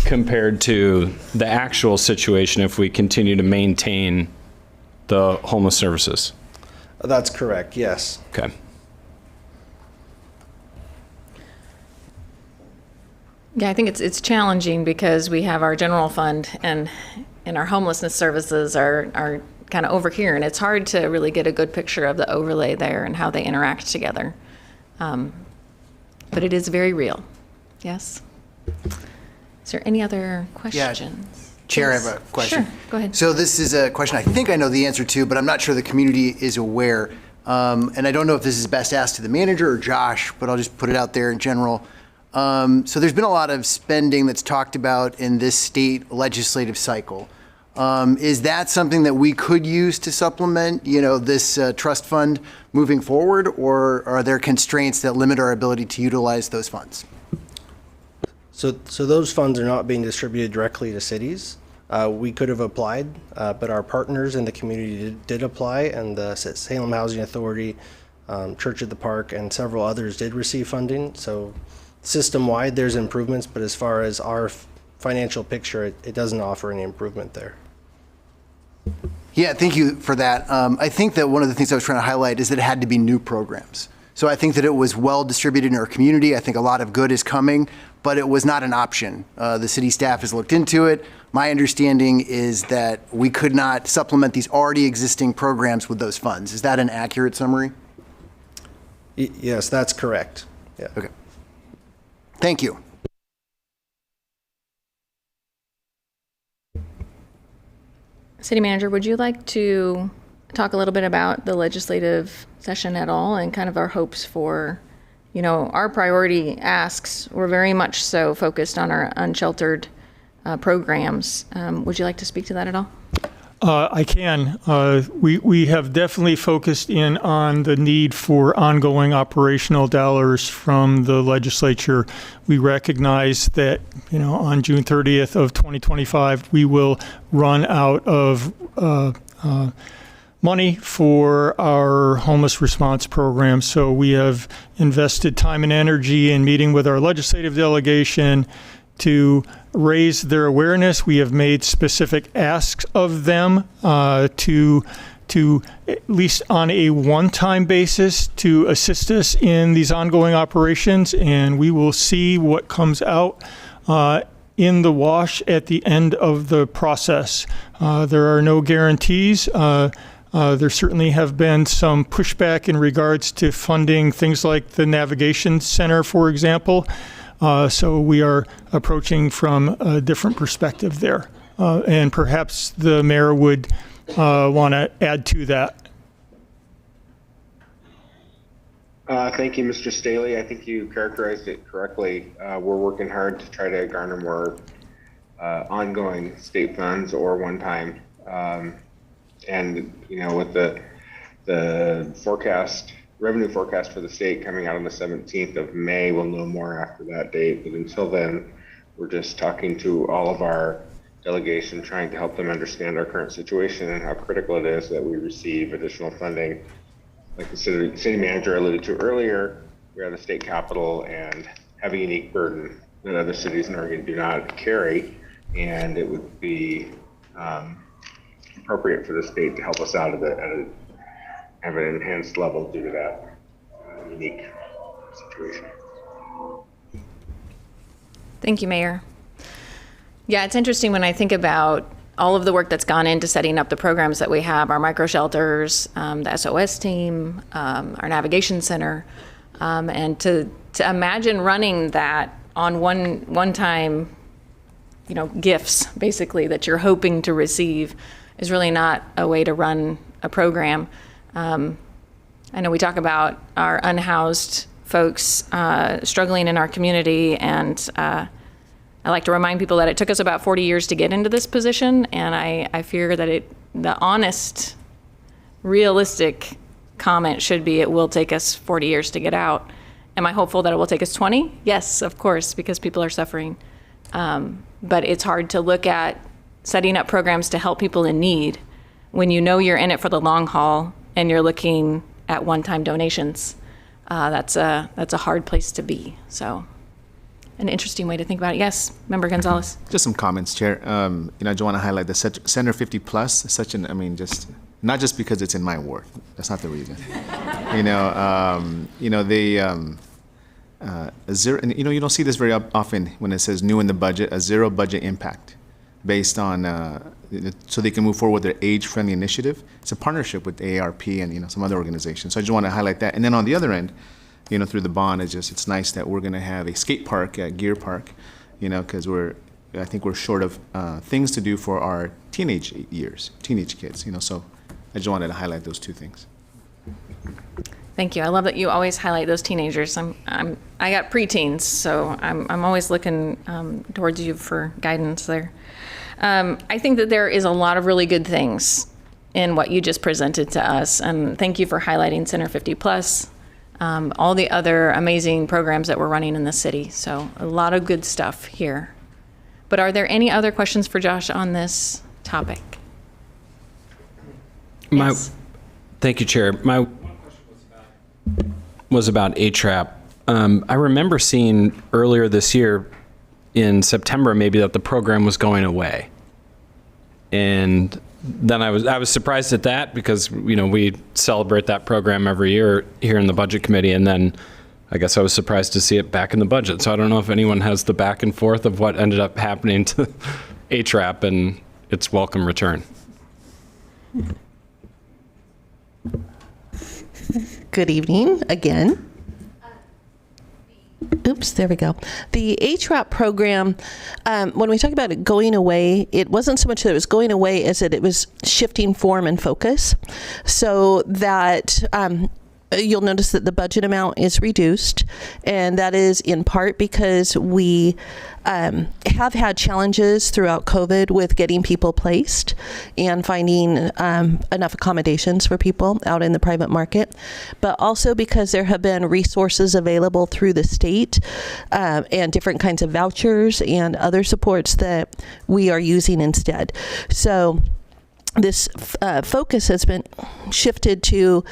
compared to the actual situation if we continue to maintain the homeless services. That's correct, yes. Okay. Yeah, I think it's challenging because we have our general fund and our homelessness services are kind of over here, and it's hard to really get a good picture of the overlay there and how they interact together. But it is very real. Yes? Is there any other questions? Chair, I Yes. have a question. Sure, go ahead. So this is a question I think I know the answer to, but I'm not sure the community is aware. And I don't know if this is best asked to the manager or Josh, but I'll just put it out there in general. So there's been a lot of spending that's talked about in this state legislative cycle. Is that something that we could use to supplement, this trust fund moving forward, or are there constraints that limit our ability to utilize those funds? So those funds are not being distributed directly to cities. We could have applied, but our partners in the community did apply, and the Salem Housing Authority, Church at the Park, and several others did receive funding. So system-wide, there's improvements, but as far as our financial picture, it doesn't offer any improvement there. Yeah, thank you for that. I think that one of the things I was trying to highlight is that it had to be new programs. So I think that it was well distributed in our community. I think a lot of good is coming, but it was not an option. The city staff has looked into it. My understanding is that we could not supplement these already existing programs with those funds. Is that an accurate summary? Yes, that's correct. Yeah. Okay. Thank you. City Manager, would you like to talk a little bit about the legislative session at all and kind of our hopes for, our priority asks were very much so focused on our unsheltered programs. Would you like to speak to that at all? I can. We have definitely focused in on the need for ongoing operational dollars from the legislature. We recognize that, on June 30th of 2025, we will run out of money for our homeless response program. So we have invested time and energy in meeting with our legislative delegation to raise their awareness. We have made specific asks of them to at least on a one-time basis to assist us in these ongoing operations, and we will see what comes out in the wash at the end of the process. There are no guarantees. There certainly have been some pushback in regards to funding things like the Navigation Center, for example. So we are approaching from a different perspective there. And perhaps the mayor would want to add to that. Thank you, Mr. Staley. I think you characterized it correctly. We're working hard to try to garner more ongoing state funds or one-time. And, with the revenue forecast for the state coming out on the 17th of May. We'll know more after that date. But until then, we're just talking to all of our delegation, trying to help them understand our current situation and how critical it is that we receive additional funding. Like the city manager alluded to earlier, we are the state capital and have a unique burden that other cities in Oregon do not carry. And it would be appropriate for the state to help us out of it have an enhanced level due to that unique situation. Thank you, Mayor. Yeah, it's interesting when I think about all of the work that's gone into setting up the programs that we have, our micro shelters, the SOS team, our navigation center, and to imagine running that on one-time, gifts, basically, that you're hoping to receive is really not a way to run a program. I know we talk about our unhoused folks struggling in our community, and I like to remind people that it took us about 40 years to get into this position, and I fear that the honest, realistic comment should be it will take us 40 years to get out. Am I hopeful that it will take us 20? Yes, of course, because people are suffering. But it's hard to look at setting up programs to help people in need when you know you're in it for the long haul and you're looking at one-time donations. That's a hard place to be. So an interesting way to think about it. Yes, Member Gonzalez. Just some comments, Chair. I just want to highlight the Center 50 Plus. Not just because it's in my ward. That's not the reason. A zero, and you don't see this very often when it says new in the budget, a zero budget impact. based on, so they can move forward with their age-friendly initiative. It's a partnership with AARP and, some other organizations. So I just want to highlight that. And then on the other end, through the bond, it's nice that we're going to have a skate park at Gear Park, because I think we're short of things to do for our teenage kids, so I just wanted to highlight those two things. Thank you. I love that you always highlight those teenagers. I got preteens, so I'm always looking towards you for guidance there. I think that there is a lot of really good things in what you just presented to us, and thank you for highlighting Center 50 Plus, all the other amazing programs that we're running in the city. So a lot of good stuff here. But are there any other questions for Josh on this topic? Yes. Thank you, Chair. My was about HRAP. I remember seeing earlier this year in September maybe that the program was going away. And then I was surprised at that because, we celebrate that program every year here in the Budget Committee, and then I guess I was surprised to see it back in the budget. So I don't know if anyone has the back and forth of what ended up happening to HRAP and its welcome return. Good evening again. Oops, there we go. The HRAP program, when we talk about it going away, it wasn't so much that it was going away as that it was shifting form and focus. So that you'll notice that the budget amount is reduced, and that is in part because we have had challenges throughout COVID with getting people placed and finding enough accommodations for people out in the private market, but also because there have been resources available through the state and different kinds of vouchers and other supports that we are using instead. So this focus has been shifted to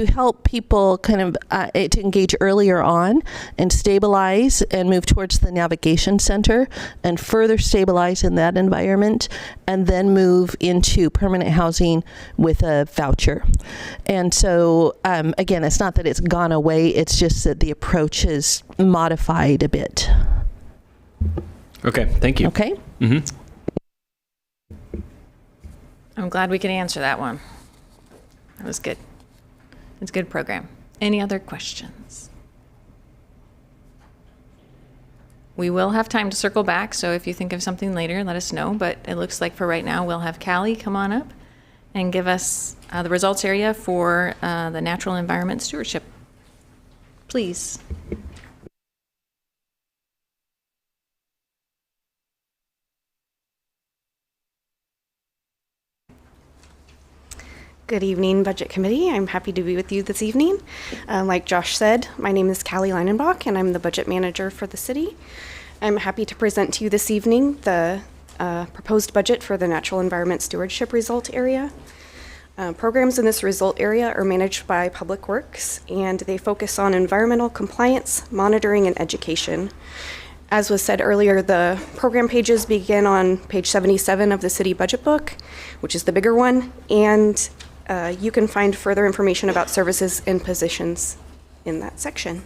help people kind of to engage earlier on and stabilize and move towards the navigation center and further stabilize in that environment, and then move into permanent housing with a voucher. And so again, it's not that it's gone away, it's just that the approach is modified a bit. Okay, thank you. Okay. Mm-hmm. I'm glad we could answer that one. That was good. It's a good program. Any other questions? We will have time to circle back, so if you think of something later, let us know. But it looks like for right now, we'll have Callie come on up and give us the results area for the natural environment stewardship. Please. Good evening, Budget Committee. I'm happy to be with you this evening. Like Josh said, my name is Callie Leinenbach, and I'm the Budget Manager for the city. I'm happy to present to you this evening the proposed budget for the Natural Environment Stewardship Result Area. Programs in this result area are managed by Public Works, and they focus on environmental compliance, monitoring, and education. As was said earlier, the program pages begin on page 77 of the city budget book, which is the bigger one, and you can find further information about services and positions in that section.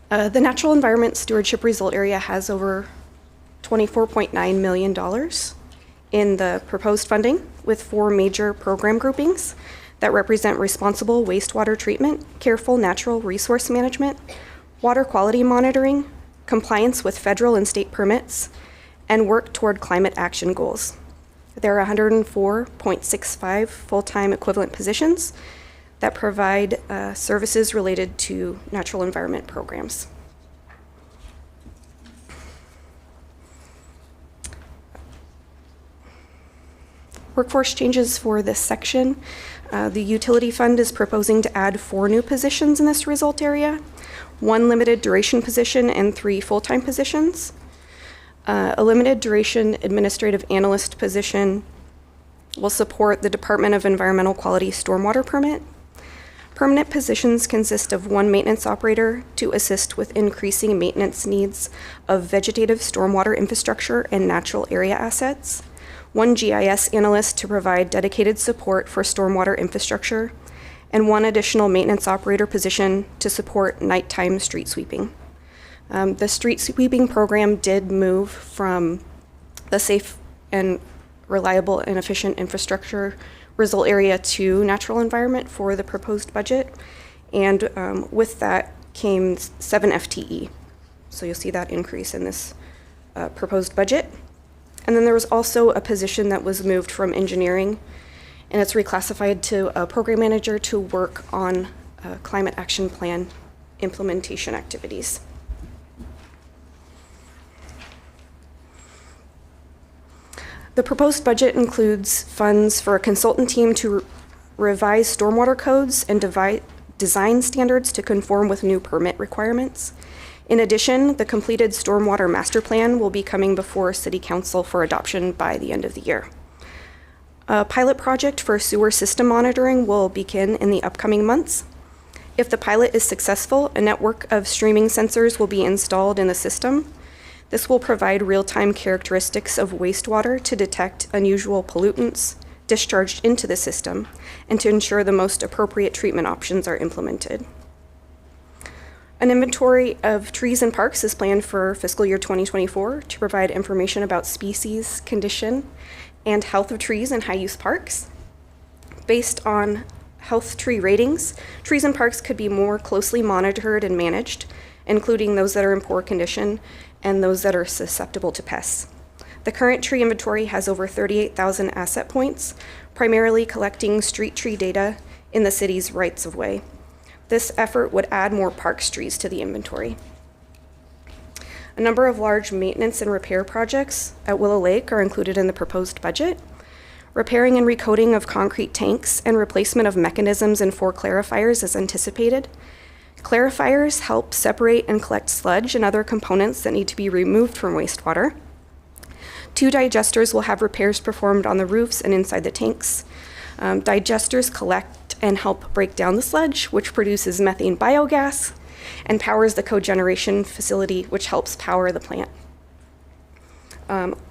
The Natural Environment Stewardship Result Area has over $24.9 million in the proposed funding, with 4 major program groupings that represent responsible wastewater treatment, careful natural resource management, water quality monitoring, compliance with federal and state permits, and work toward climate action goals. There are 104.65 full-time equivalent positions that provide services related to natural environment programs. Workforce changes for this section. The utility fund is proposing to add 4 new positions in this result area, 1 limited duration position and 3 full-time positions. A limited duration administrative analyst position will support the Department of Environmental Quality stormwater permit. Permanent positions consist of 1 maintenance operator to assist with increasing maintenance needs of vegetative stormwater infrastructure and natural area assets, 1 GIS analyst to provide dedicated support for stormwater infrastructure, and 1 additional maintenance operator position to support nighttime street sweeping. The street sweeping program did move from the safe and reliable and efficient infrastructure result area to natural environment for the proposed budget. And with that came 7 FTE. So you'll see that increase in this proposed budget. And then there was also a position that was moved from engineering, and it's reclassified to a program manager to work on climate action plan implementation activities. The proposed budget includes funds for a consultant team to revise stormwater codes and design standards to conform with new permit requirements. In addition, the completed stormwater master plan will be coming before City Council for adoption by the end of the year. A pilot project for sewer system monitoring will begin in the upcoming months. If the pilot is successful, a network of streaming sensors will be installed in the system. This will provide real-time characteristics of wastewater to detect unusual pollutants discharged into the system and to ensure the most appropriate treatment options are implemented. An inventory of trees and parks is planned for fiscal year 2024 to provide information about species, condition, and health of trees in high-use parks. Based on health tree ratings, trees and parks could be more closely monitored and managed, including those that are in poor condition and those that are susceptible to pests. The current tree inventory has over 38,000 asset points, primarily collecting street tree data in the city's rights-of-way. This effort would add more park trees to the inventory. A number of large maintenance and repair projects at Willow Lake are included in the proposed budget. Repairing and recoating of concrete tanks and replacement of mechanisms and 4 clarifiers is anticipated. Clarifiers help separate and collect sludge and other components that need to be removed from wastewater. 2 digesters will have repairs performed on the roofs and inside the tanks. Digesters collect and help break down the sludge, which produces methane biogas and powers the cogeneration facility, which helps power the plant.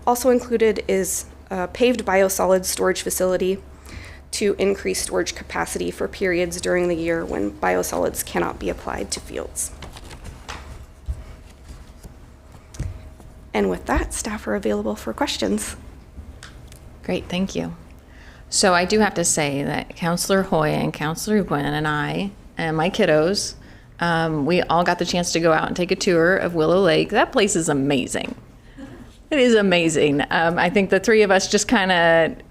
Also included is a paved biosolids storage facility to increase storage capacity for periods during the year when biosolids cannot be applied to fields. And with that, staff are available for questions. Great, thank you. So I do have to say that Councillor Hoy and Councillor Gwynn and I and my kiddos, we all got the chance to go out and take a tour of Willow Lake. That place is amazing. It is amazing. I think the 3 of us just kind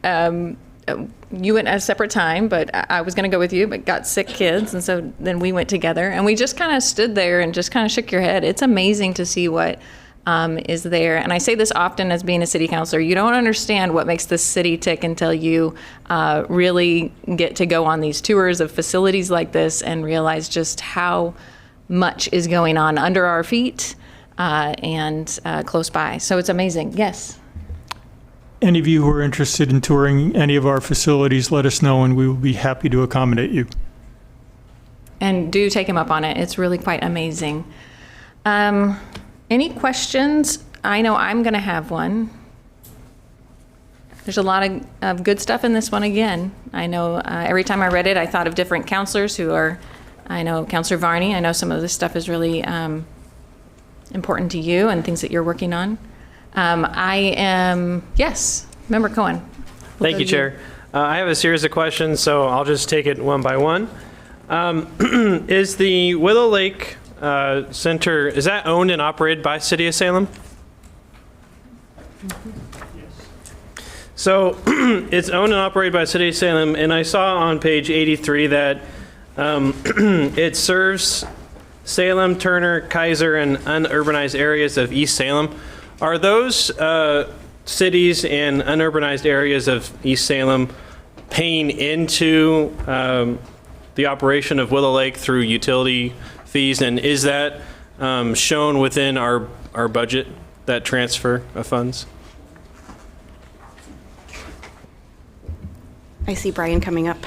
of, you went at a separate time, but I was going to go with you, but got sick kids. And so then we went together and we just kind of stood there and just kind of shook your head. It's amazing to see what is there. And I say this often as being a city councilor, you don't understand what makes this city tick until you really get to go on these tours of facilities like this and realize just how much is going on under our feet and close by. So it's amazing. Yes. Any of you who are interested in touring any of our facilities, let us know and we will be happy to accommodate you. And do take him up on it. It's really quite amazing. Any questions? I know I'm going to have one. There's a lot of good stuff in this one again. I know every time I read it, I thought of different counselors who are, I know Councillor Varney, I know some of this stuff is really important to you and things that you're working on. Yes, Member Cohen. Thank you, Chair. I have a series of questions, so I'll just take it one by one. Is the Willow Lake Center, is that owned and operated by City of Salem? So it's owned and operated by City of Salem, and I saw on page 83 that it serves Salem, Turner, Kaiser, and unurbanized areas of East Salem. Are those cities and unurbanized areas of East Salem paying into the operation of Willow Lake through utility fees, and is that shown within our budget, that transfer of funds? I see Brian coming up.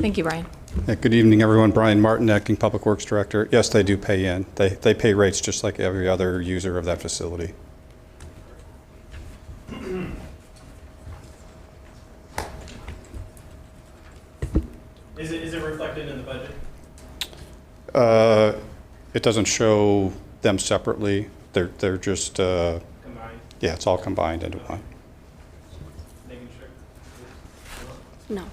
Thank you, Brian. Yeah, good evening, everyone. Brian Martin, Acting Public Works Director. Yes, they do pay in. They pay rates just like every other user of that facility. Is it reflected in the budget? It doesn't show them separately. They're just, Combined? yeah, it's all combined into one. Making sure. No.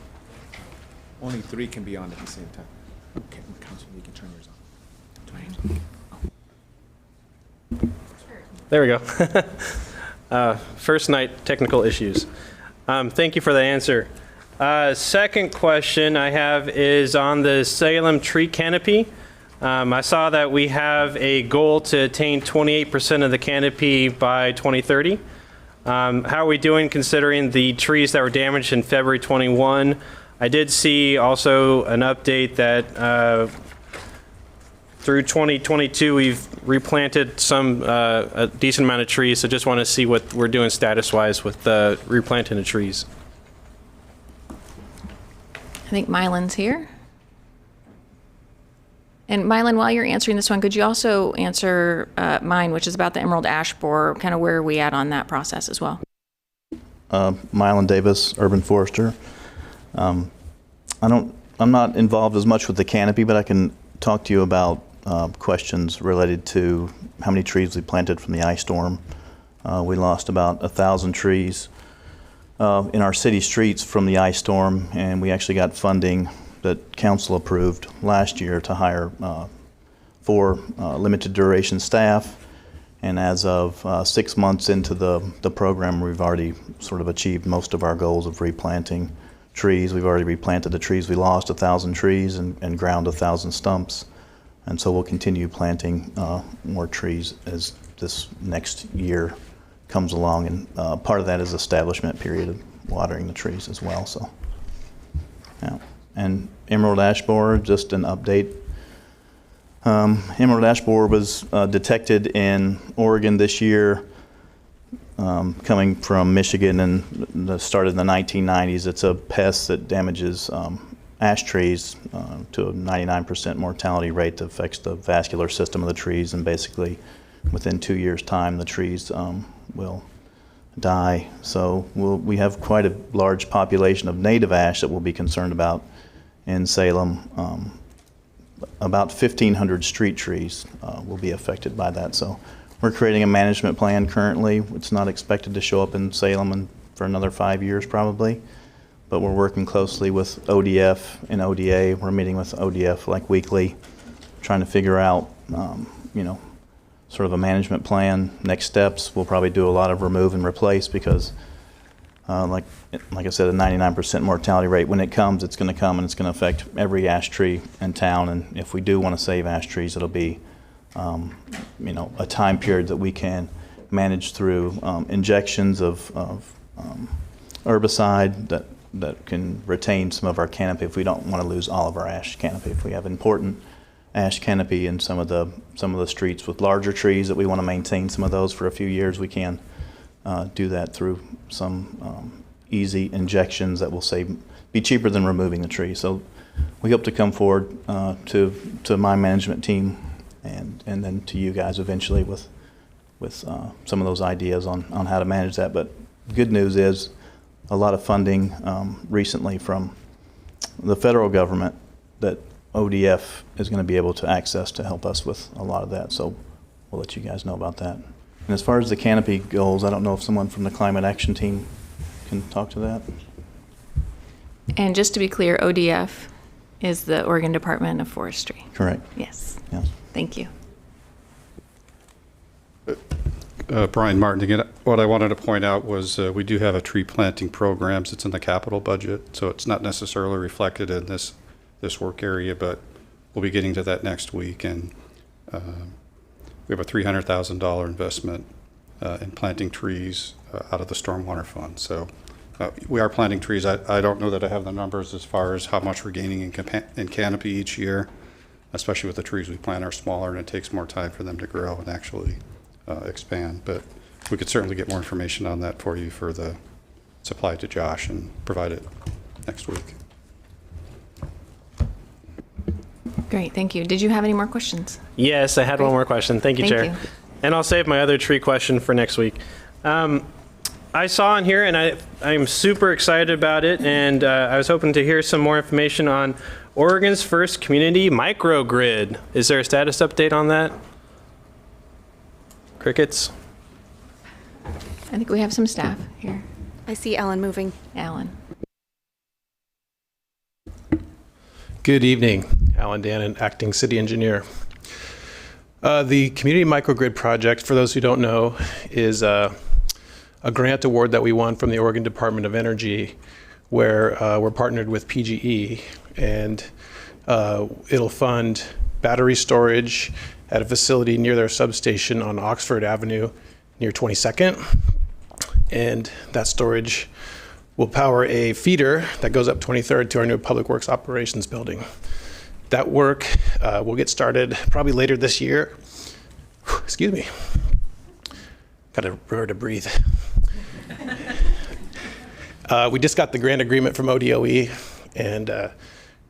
Only 3 can be on at the same time. Okay, Councilman, you can turn yours on. There we go. First night technical issues. Thank you for the answer. Second question I have is on the Salem tree canopy. I saw that we have a goal to attain 28% of the canopy by 2030. How are we doing considering the trees that were damaged in February 21? I did see also an update that through 2022 we've replanted some a decent amount of trees, so just want to see what we're doing status-wise with replanting the trees. I think Mylan's here. And Mylan, while you're answering this one, could you also answer mine, which is about the emerald ash borer, kind of where are we at on that process as well? Mylan Davis, urban forester. I'm not involved as much with the canopy, but I can talk to you about questions related to how many trees we planted from the ice storm. We lost about 1,000 trees in our city streets from the ice storm, and we actually got funding that council approved last year to hire 4 limited duration staff. And as of 6 months into the program, we've already sort of achieved most of our goals of replanting trees. We've already replanted the trees we lost, 1,000 trees, and ground 1,000 stumps. And so we'll continue planting more trees as this next year comes along. And part of that is establishment period of watering the trees as well. So, yeah. And emerald ash borer, just an update. Emerald ash borer was detected in Oregon this year, coming from Michigan, and started in the 1990s. It's a pest that damages ash trees to a 99% mortality rate that affects the vascular system of the trees, and basically within 2 years' time the trees will die. So we have quite a large population of native ash that we'll be concerned about in Salem. About 1,500 street trees will be affected by that. So we're creating a management plan currently. It's not expected to show up in Salem for another 5 years probably, but we're working closely with ODF and ODA. We're meeting with ODF like weekly, trying to figure out, sort of a management plan. Next steps, we'll probably do a lot of remove and replace because like I said, a 99% mortality rate. When it comes, it's going to come and it's going to affect every ash tree in town. And if we do want to save ash trees, it'll be, a time period that we can manage through injections of herbicide that can retain some of our canopy if we don't want to lose all of our ash canopy. If we have important ash canopy in some of the streets with larger trees that we want to maintain some of those for a few years, we can do that through some easy injections that will be cheaper than removing the tree. So we hope to come forward to my management team and then to you guys eventually with some of those ideas on how to manage that. But good news is a lot of funding recently from the federal government that ODF is going to be able to access to help us with a lot of that. So we'll let you guys know about that. And as far as the canopy goals, I don't know if someone from the climate action team can talk to that. And just to be clear, ODF is the Oregon Department of Forestry. Correct. Yes. Yes. Thank you. Brian Martin again. What I wanted to point out was we do have a tree planting program. It's in the capital budget, so it's not necessarily reflected in this work area, but we'll be getting to that next week. And we have a $300,000 investment in planting trees out of the stormwater fund. So we are planting trees. I don't know that I have the numbers as far as how much we're gaining in canopy each year, especially with the trees we plant are smaller and it takes more time for them to grow and actually expand. But we could certainly get more information on that for you for the supply to Josh and provide it next week. Great, thank you. Did you have any more questions? Yes, I had one more question. Thank you, Chair. You. And I'll save my other tree question for next week. I saw in here, and I'm super excited about it, and I was hoping to hear some more information on Oregon's first community microgrid. Is there a status update on that? Crickets? I think we have some staff here. I see Alan moving. Alan. Good evening, Alan Dannon, Acting City Engineer. The Community Microgrid Project, for those who don't know, is a grant award that we won from the Oregon Department of Energy, where we're partnered with PGE, and it'll fund battery storage at a facility near their substation on Oxford Avenue near 22nd. And that storage will power a feeder that goes up 23rd to our new Public Works Operations building. That work will get started probably later this year. Excuse me. Got to remember to breathe. We just got the grant agreement from ODOE, and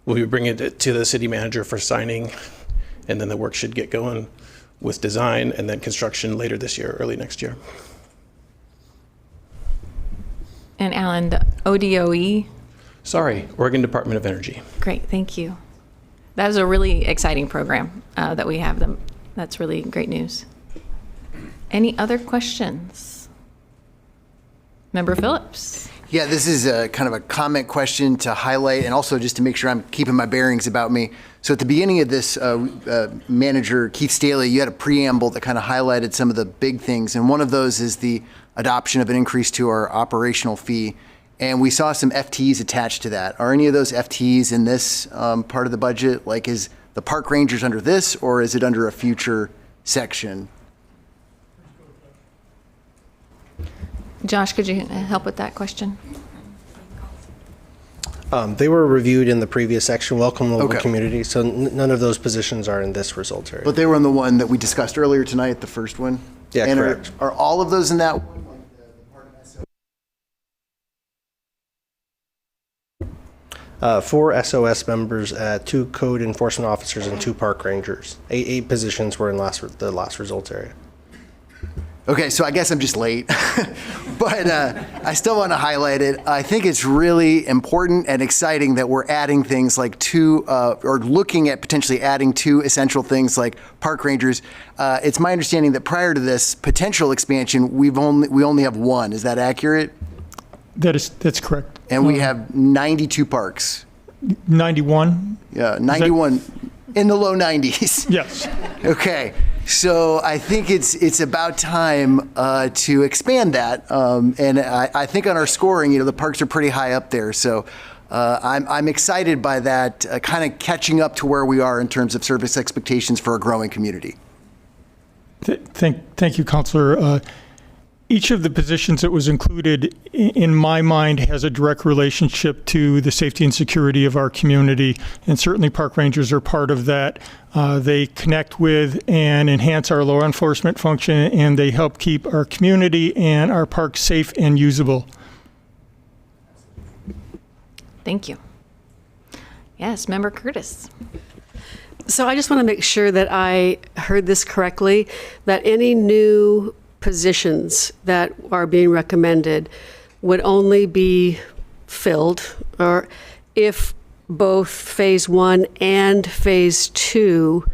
we'll be bringing it to the city manager for signing, and then the work should get going with design and then construction later this year, early next year. And Alan, the ODOE? Sorry, Oregon Department of Energy. Great, thank you. That is a really exciting program that we have them. That's really great news. Any other questions? Member Phillips? Yeah, this is a kind of a comment question to highlight and also just to make sure I'm keeping my bearings about me. So at the beginning of this, Manager Keith Staley, you had a preamble that kind of highlighted some of the big things. And one of those is the adoption of an increase to our operational fee. And we saw some FTEs attached to that. Are any of those FTEs in this part of the budget? Like, is the park rangers under this, or is it under a future section? Josh, could you help with that question? They were reviewed in the previous section, welcome local Okay. community, so none of those positions are in this results area. But they were in the one that we discussed earlier tonight, the first one? Yeah, and correct. Are all of those in that? Four SOS members, 2 code enforcement officers, and 2 park rangers. Eight positions were in the last results area. Okay, so I guess I'm just late, but I still want to highlight it. I think it's really important and exciting that we're adding things like or looking at potentially adding 2 essential things like park rangers. It's my understanding that prior to this potential expansion, we only have 1. Is that accurate? That's correct. And we have 92 parks. 91? Yeah, 91 in the low 90s. Yes. Okay, so I think it's about time to expand that, and I think on our scoring, the parks are pretty high up there. So I'm excited by that, kind of catching up to where we are in terms of service expectations for a growing community. Thank you, Councilor. Each of the positions that was included, in my mind, has a direct relationship to the safety and security of our community, and certainly park rangers are part of that. They connect with and enhance our law enforcement function, and they help keep our community and our parks safe and usable. Thank you. Yes, Member Curtis. So I just want to make sure that I heard this correctly, that any new positions that are being recommended would only be filled or if both phase 1 and phase 2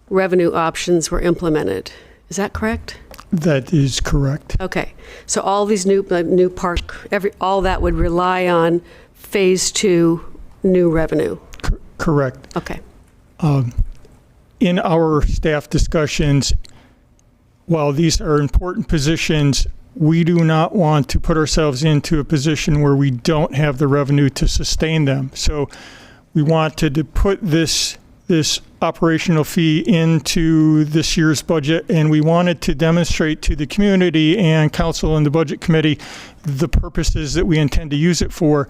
revenue options were implemented. Is that correct? That is correct. Okay. So all these new park, all that would rely on phase 2 new revenue. Correct. Okay. In our staff discussions, while these are important positions, we do not want to put ourselves into a position where we don't have the revenue to sustain them. So we wanted to put this operational fee into this year's budget, and we wanted to demonstrate to the community and council and the budget committee the purposes that we intend to use it for.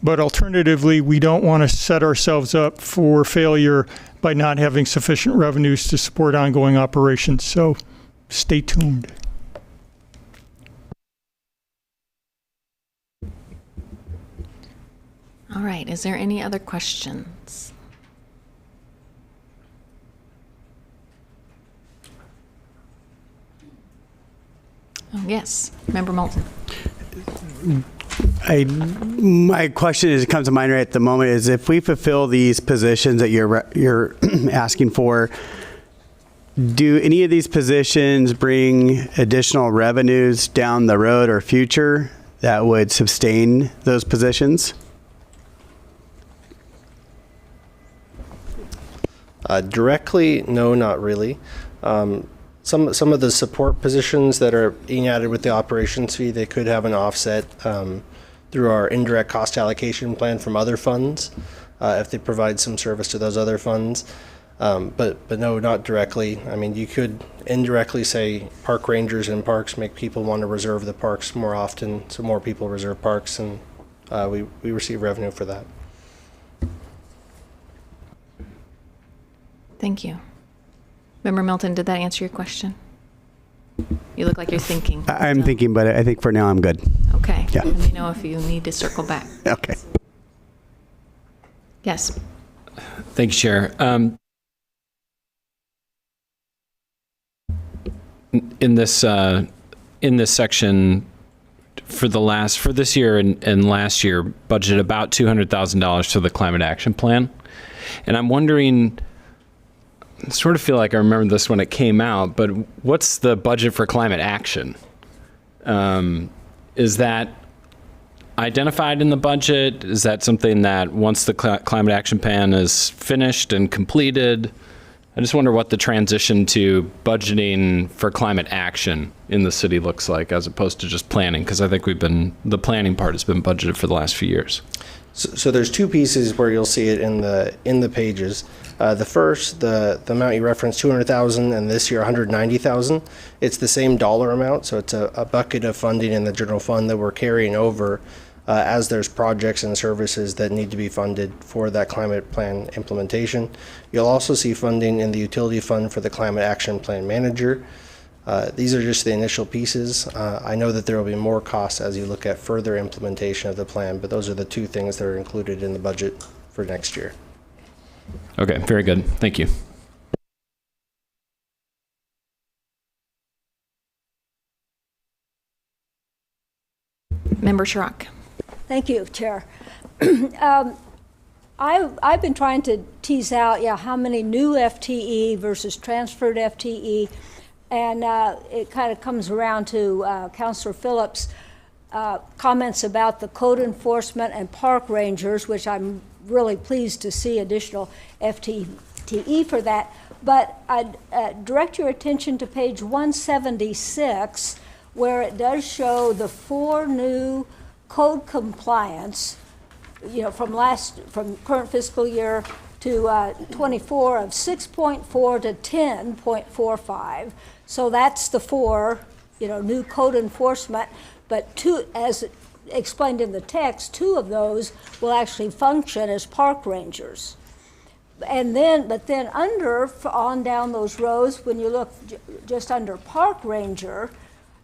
But alternatively, we don't want to set ourselves up for failure by not having sufficient revenues to support ongoing operations. So stay tuned. All right, is there any other questions? Oh, yes, Member Moulton. My question is, comes to mind right at the moment, is if we fulfill these positions that you're asking for, do any of these positions bring additional revenues down the road or future that would sustain those positions? Directly, no, not really. Some of the support positions that are being added with the operations fee, they could have an offset through our indirect cost allocation plan from other funds if they provide some service to those other funds. But no, not directly. I mean, you could indirectly say park rangers and parks make people want to reserve the parks more often, so more people reserve parks, and we receive revenue for that. Thank you. Member Milton, did that answer your question? You look like you're thinking. I'm thinking, but I think for now I'm good. Okay. Yeah. Let me know if you need to circle back. Okay. Yes. Thank you, Chair. In this section, for this year and last year, budgeted about $200,000 to the climate action plan, and I'm wondering. I sort of feel like I remember this when it came out, but what's the budget for climate action? Is that identified in the budget? Is that something that once the climate action plan is finished and completed? I just wonder what the transition to budgeting for climate action in the city looks like as opposed to just planning, because I think the planning part has been budgeted for the last few years. So there's two pieces where you'll see it in the pages. The first, the amount you referenced, $200,000, and this year $190,000. It's the same dollar amount, so it's a bucket of funding in the general fund that we're carrying over as there's projects and services that need to be funded for that climate plan implementation. You'll also see funding in the utility fund for the climate action plan manager. These are just the initial pieces. I know that there will be more costs as you look at further implementation of the plan, but those are the two things that are included in the budget for next year. Okay, very good. Thank you. Member Schrock. Thank you, Chair. I've been trying to tease out, how many new FTE versus transferred FTE, and it kind of comes around to Councilor Phillips' comments about the code enforcement and park rangers, which I'm really pleased to see additional FTE for that. But I'd direct your attention to page 176, where it does show the 4 new code compliance, from current fiscal year to 24 of 6.4 to 10.45. So that's the 4, new code enforcement. But 2, as explained in the text, 2 of those will actually function as park rangers. And then, on down those rows, when you look just under park ranger,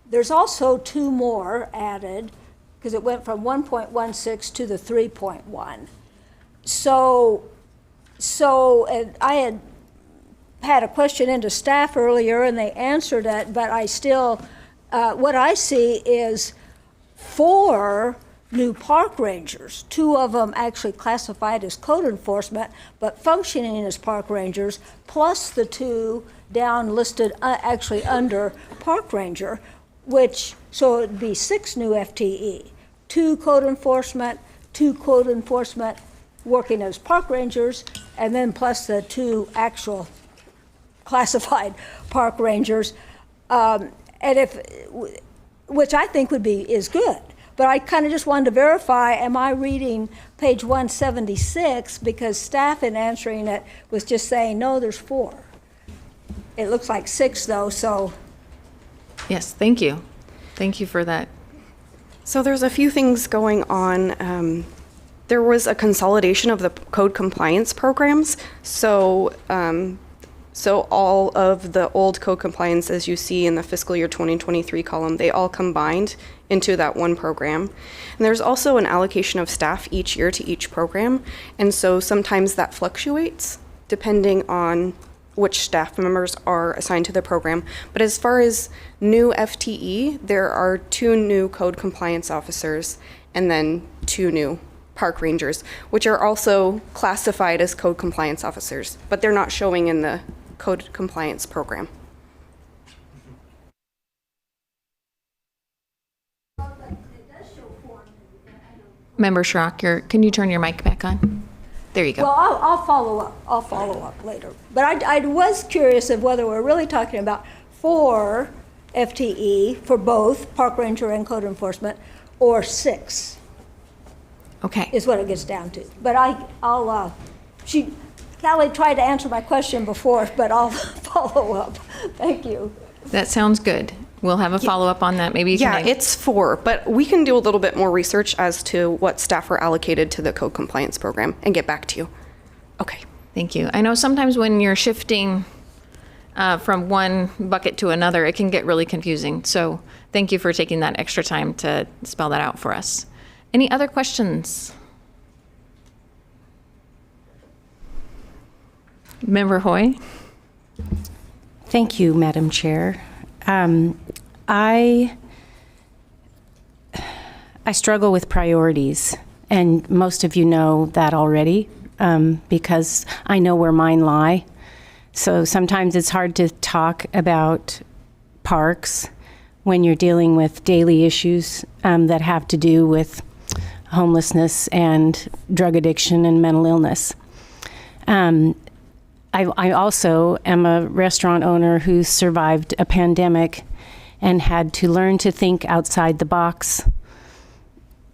there's also 2 more added, because it went from 1.16 to the 3.1. So and I had a question into staff earlier, and they answered it, but I still, what I see is 4 new park rangers, 2 of them actually classified as code enforcement, but functioning as park rangers, plus the 2 down listed actually under park ranger, so it'd be 6 new FTE, 2 code enforcement, 2 code enforcement working as park rangers, and then plus the 2 actual classified park rangers, which I think is good. But I kind of just wanted to verify, am I reading page 176? Because staff in answering it was just saying, no, there's 4. It looks like 6 though, so. Yes, thank you. Thank you for that. So there's a few things going on. There was a consolidation of the code compliance programs. So all of the old code compliance, as you see in the fiscal year 2023 column, they all combined into that one program. And there's also an allocation of staff each year to each program. And so sometimes that fluctuates depending on which staff members are assigned to the program. But as far as new FTE, there are 2 new code compliance officers and then 2 new park rangers, which are also classified as code compliance officers, but they're not showing in the code compliance program. Member Schrock, can you turn your mic back on? There you go. Well, I'll follow up. I'll follow up later. But I was curious of whether we're really talking about 4 FTE for both park ranger and code enforcement, or 6. Okay. Is what it gets down to. But Callie tried to answer my question before, but I'll follow up. Thank you. That sounds good. We'll have a follow-up on that. Maybe you can. Yeah, it's 4, but we can do a little bit more research as to what staff are allocated to the code compliance program and get back to you. Okay. Thank you. I know sometimes when you're shifting from one bucket to another, it can get really confusing. So thank you for taking that extra time to spell that out for us. Any other questions? Member Hoy? Thank you, Madam Chair. I struggle with priorities, and most of you know that already because I know where mine lie. So sometimes it's hard to talk about parks when you're dealing with daily issues that have to do with homelessness and drug addiction and mental illness. I also am a restaurant owner who survived a pandemic and had to learn to think outside the box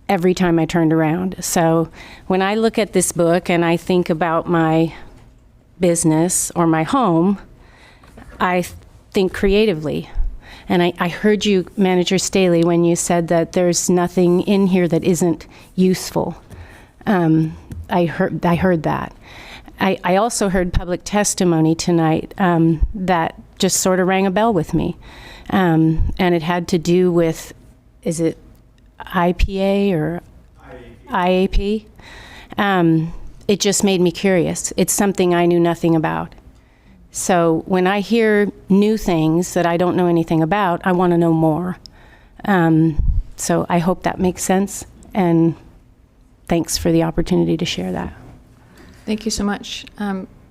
every time I turned around. So when I look at this book and I think about my business or my home, I think creatively. And I heard you, Manager Staley, when you said that there's nothing in here that isn't useful. I heard that. I also heard public testimony tonight that just sort of rang a bell with me. And it had to do with, is it IPA or IAP? It just made me curious. It's something I knew nothing about. So when I hear new things that I don't know anything about, I want to know more. So I hope that makes sense. And thanks for the opportunity to share that. Thank you so much.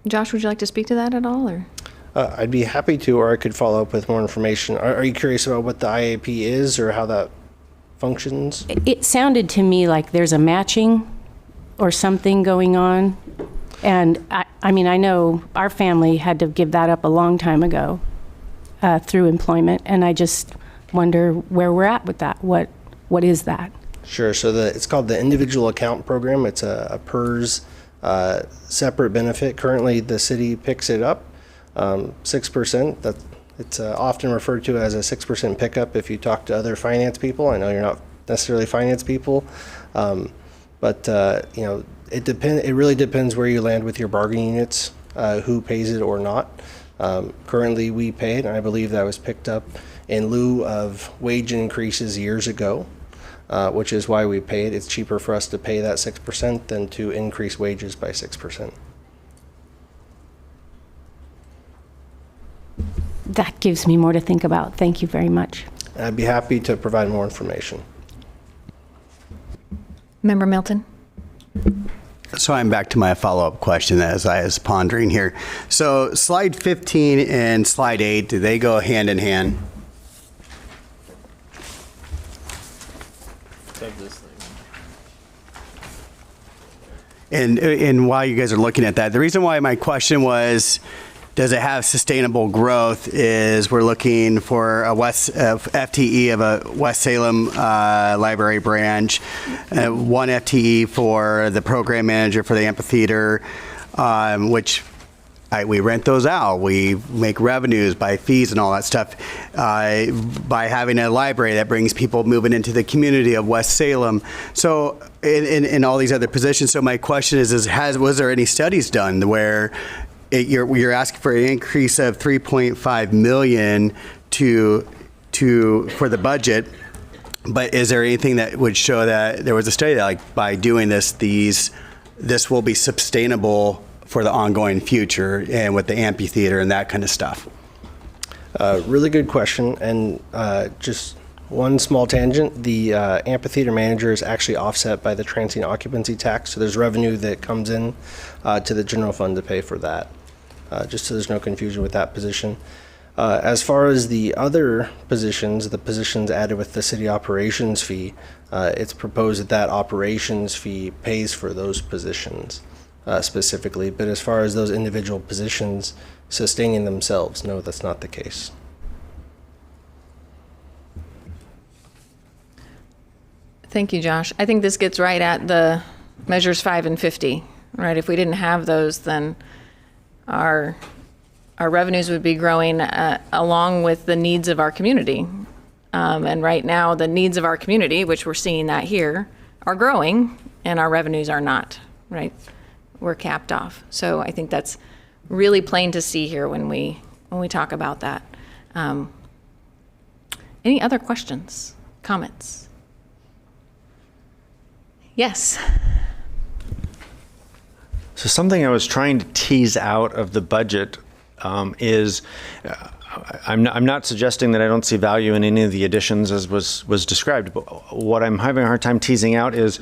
Josh, would you like to speak to that at all? Or? I'd be happy to, or I could follow up with more information. Are you curious about what the IAP is or how that functions? It sounded to me like there's a matching or something going on. And I mean, I know our family had to give that up a long time ago through employment. And I just wonder where we're at with that. What is that? Sure. So it's called the Individual Account Program. It's a PERS separate benefit. Currently, the city picks it up 6%. That it's often referred to as a 6% pickup if you talk to other finance people. I know you're not necessarily finance people, but you know, it really depends where you land with your bargaining units, who pays it or not. Currently, we pay it, and I believe that was picked up in lieu of wage increases years ago. Which is why we pay it. It's cheaper for us to pay that 6% than to increase wages by 6%. That gives me more to think about. Thank you very much. I'd be happy to provide more information. Member Milton? So I'm back to my follow-up question as I was pondering here. So slide 15 and slide 8, do they go hand in hand? Of this thing. And while you guys are looking at that, the reason why my question was, does it have sustainable growth, is we're looking for a FTE of a West Salem library branch, 1 FTE for the program manager for the amphitheater, which we rent those out. We make revenues by fees and all that stuff. By having a library that brings people moving into the community of West Salem. So, in all these other positions. So my question is was there any studies done where you're asking for an increase of 3.5 million for the budget, but is there anything that would show that there was a study that, like, by doing this will be sustainable for the ongoing future and with the amphitheater and that kind of stuff? Really good question, and just One small tangent, the amphitheater manager is actually offset by the transient occupancy tax, so there's revenue that comes in to the general fund to pay for that, just so there's no confusion with that position. As far as the other positions, the positions added with the city operations fee, it's proposed that that operations fee pays for those positions specifically, but as far as those individual positions sustaining themselves, no, that's not the case. Thank you, Josh. I think this gets right at the measures 5 and 50, right? If we didn't have those, then our revenues would be growing along with the needs of our community. And right now, the needs of our community, which we're seeing that here, are growing, and our revenues are not, right? We're capped off. So I think that's really plain to see here when we talk about that. Any other questions, comments? Yes. So something I was trying to tease out of the budget is I'm not suggesting that I don't see value in any of the additions as was described, but what I'm having a hard time teasing out is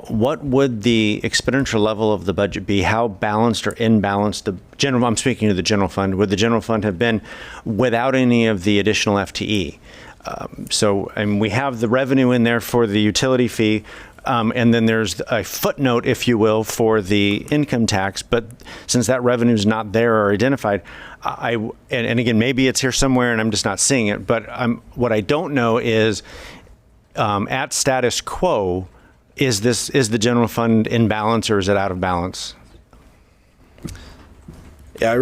what would the expenditure level of the budget be? How balanced or imbalanced I'm speaking of the general fund, would the general fund have been without any of the additional FTE? And we have the revenue in there for the utility fee, and then there's a footnote, if you will, for the income tax. But since that revenue is not there or identified, and again, maybe it's here somewhere and I'm just not seeing it. But what I don't know is, at status quo, is the general fund in balance or is it out of balance? Yeah,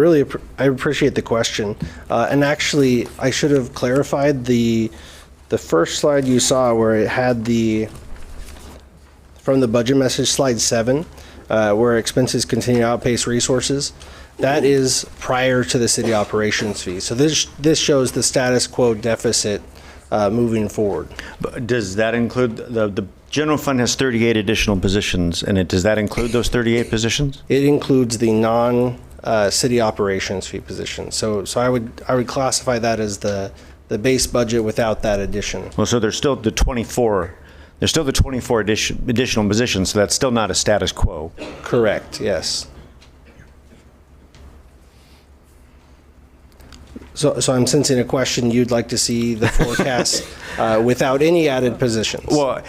I appreciate the question. And actually, I should have clarified the first slide you saw where it had from the budget message, slide 7, where expenses continue to outpace resources. That is prior to the city operations fee. So this shows the status quo deficit moving forward. But does that include the general fund has 38 additional positions, and does that include those 38 positions? It includes the non-city operations fee positions. So I would classify that as the base budget without that addition. Well, so there's still the 24. There's still the 24 additional positions, so that's still not a status quo. Correct, yes. So I'm sensing a question you'd like to see the forecast without any added positions. Well,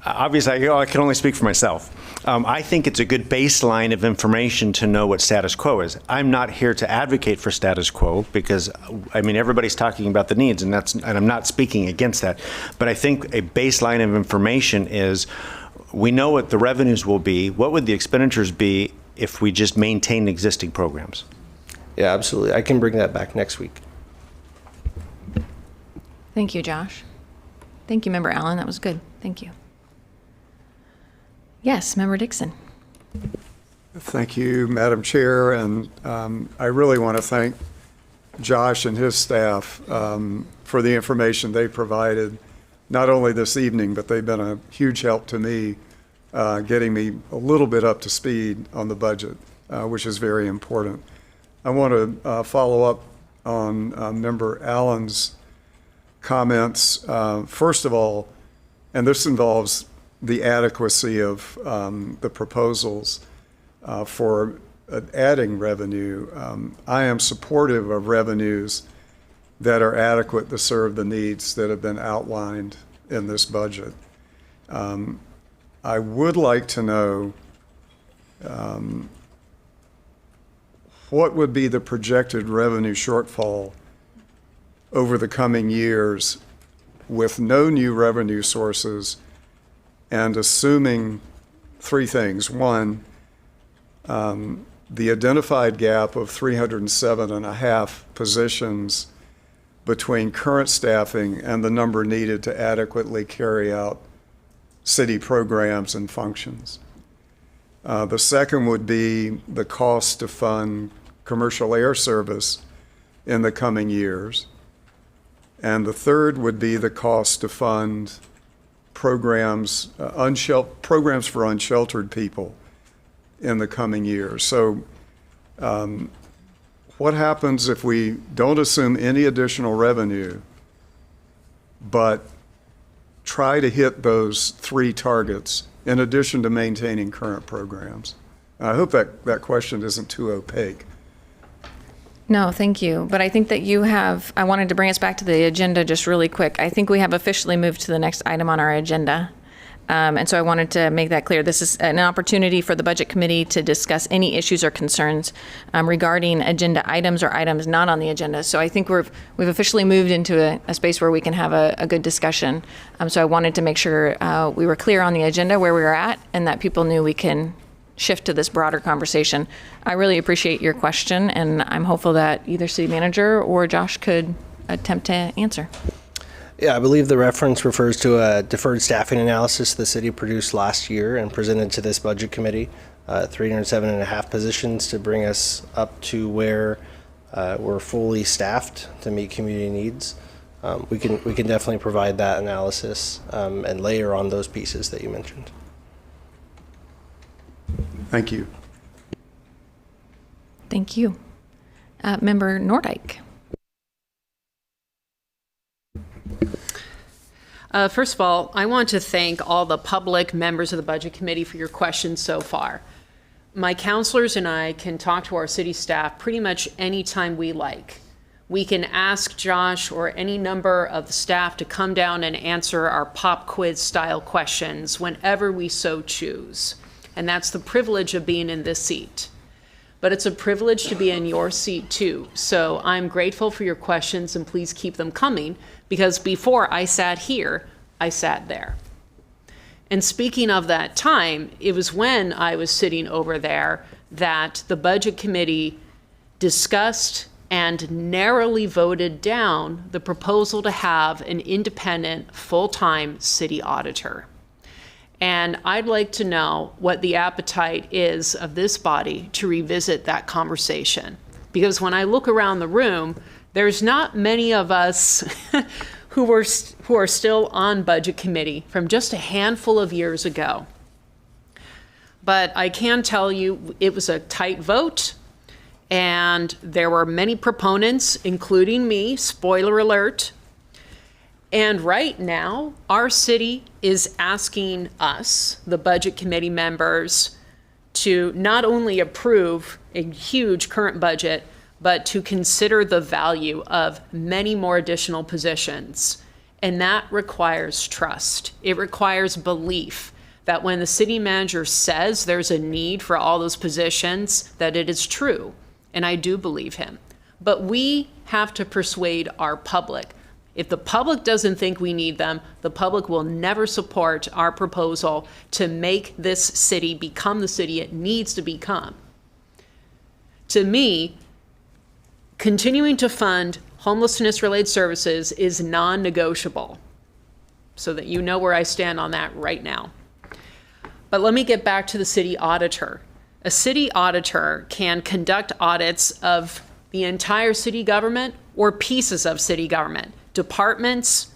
obviously, I can only speak for myself. I think it's a good baseline of information to know what status quo is. I'm not here to advocate for status quo because, everybody's talking about the needs, and I'm not speaking against that. But I think a baseline of information is we know what the revenues will be. What would the expenditures be if we just maintain existing programs? Yeah, absolutely. I can bring that back next week. Thank you, Josh. Thank you, Member Allen. That was good. Thank you. Yes, Member Dixon. Thank you, Madam Chair, and I really want to thank Josh and his staff for the information they provided, not only this evening, but they've been a huge help to me, getting me a little bit up to speed on the budget, which is very important. I want to follow up on Member Allen's comments. First of all, and this involves the adequacy of the proposals for adding revenue. I am supportive of revenues that are adequate to serve the needs that have been outlined in this budget. I would like to know what would be the projected revenue shortfall over the coming years with no new revenue sources and assuming three things. One, the identified gap of 307.5 positions between current staffing and the number needed to adequately carry out city programs and functions. The second would be the cost to fund commercial air service in the coming years. And the third would be the cost to fund programs for unsheltered people in the coming years. So what happens if we don't assume any additional revenue but try to hit those 3 targets in addition to maintaining current programs. I hope that question isn't too opaque. No, thank you. But I think that I wanted to bring us back to the agenda just really quick. I think we have officially moved to the next item on our agenda. And so I wanted to make that clear. This is an opportunity for the Budget Committee to discuss any issues or concerns regarding agenda items or items not on the agenda. So I think we've officially moved into a space where we can have a good discussion. So I wanted to make sure we were clear on the agenda where we were at and that people knew we can shift to this broader conversation. I really appreciate your question, and I'm hopeful that either City Manager or Josh could attempt to answer. Yeah, I believe the reference refers to a deferred staffing analysis the city produced last year and presented to this budget committee, 307.5 positions to bring us up to where we're fully staffed to meet community needs. We can definitely provide that analysis and layer on those pieces that you mentioned. Thank you. Thank you. Member Nordyke. First of all, I want to thank all the public members of the Budget Committee for your questions so far. My counselors and I can talk to our city staff pretty much anytime we like. We can ask Josh or any number of the staff to come down and answer our pop quiz style questions whenever we so choose. And that's the privilege of being in this seat. But it's a privilege to be in your seat too. So I'm grateful for your questions, and please keep them coming, because before I sat here, I sat there. And speaking of that time, it was when I was sitting over there that the Budget Committee discussed and narrowly voted down the proposal to have an independent, full-time city auditor. And I'd like to know what the appetite is of this body to revisit that conversation. Because when I look around the room, there's not many of us who are still on Budget Committee from just a handful of years ago. But I can tell you it was a tight vote, and there were many proponents, including me, spoiler alert. And right now, our city is asking us, the Budget Committee members, to not only approve a huge current budget, but to consider the value of many more additional positions. And that requires trust. It requires belief that when the city manager says there's a need for all those positions, that it is true. And I do believe him. But we have to persuade our public. If the public doesn't think we need them, the public will never support our proposal to make this city become the city it needs to become. To me, continuing to fund homelessness-related services is non-negotiable, so that you know where I stand on that right now. But let me get back to the city auditor. A city auditor can conduct audits of the entire city government or pieces of city government. Departments,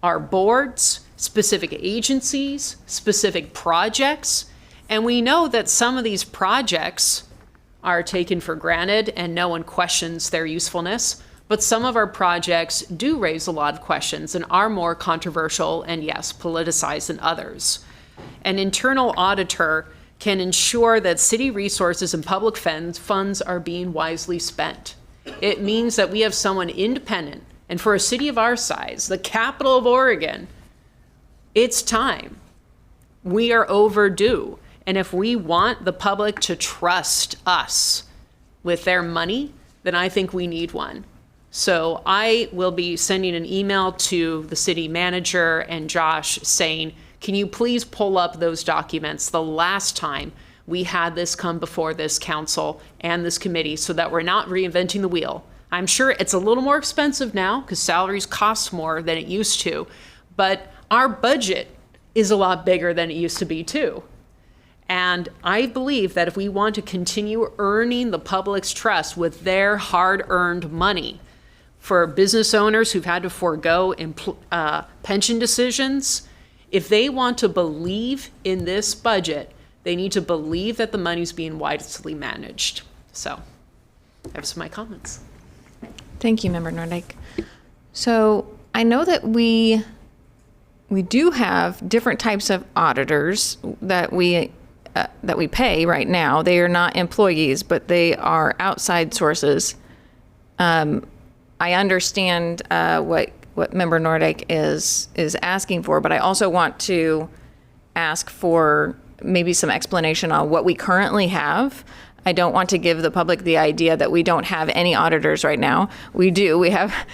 our boards, specific agencies, specific projects, and we know that some of these projects are taken for granted and no one questions their usefulness, but some of our projects do raise a lot of questions and are more controversial and, yes, politicized than others. An internal auditor can ensure that city resources and public funds are being wisely spent. It means that we have someone independent. And for a city of our size, the capital of Oregon, it's time. We are overdue. And if we want the public to trust us with their money, then I think we need one. So I will be sending an email to the city manager and Josh saying, can you please pull up those documents the last time we had this come before this council and this committee, so that we're not reinventing the wheel. I'm sure it's a little more expensive now because salaries cost more than it used to, but our budget is a lot bigger than it used to be too. And I believe that if we want to continue earning the public's trust with their hard-earned money, for business owners who've had to forego pension decisions, if they want to believe in this budget, they need to believe that the money's being wisely managed. So, that's my comments. Thank you, Member Nordyke. So I know that we do have different types of auditors that we pay right now. They are not employees, but they are outside sources. I understand what Member Nordyke is asking for, but I also want to ask for maybe some explanation on what we currently have. I don't want to give the public the idea that we don't have any auditors right now. We do. We have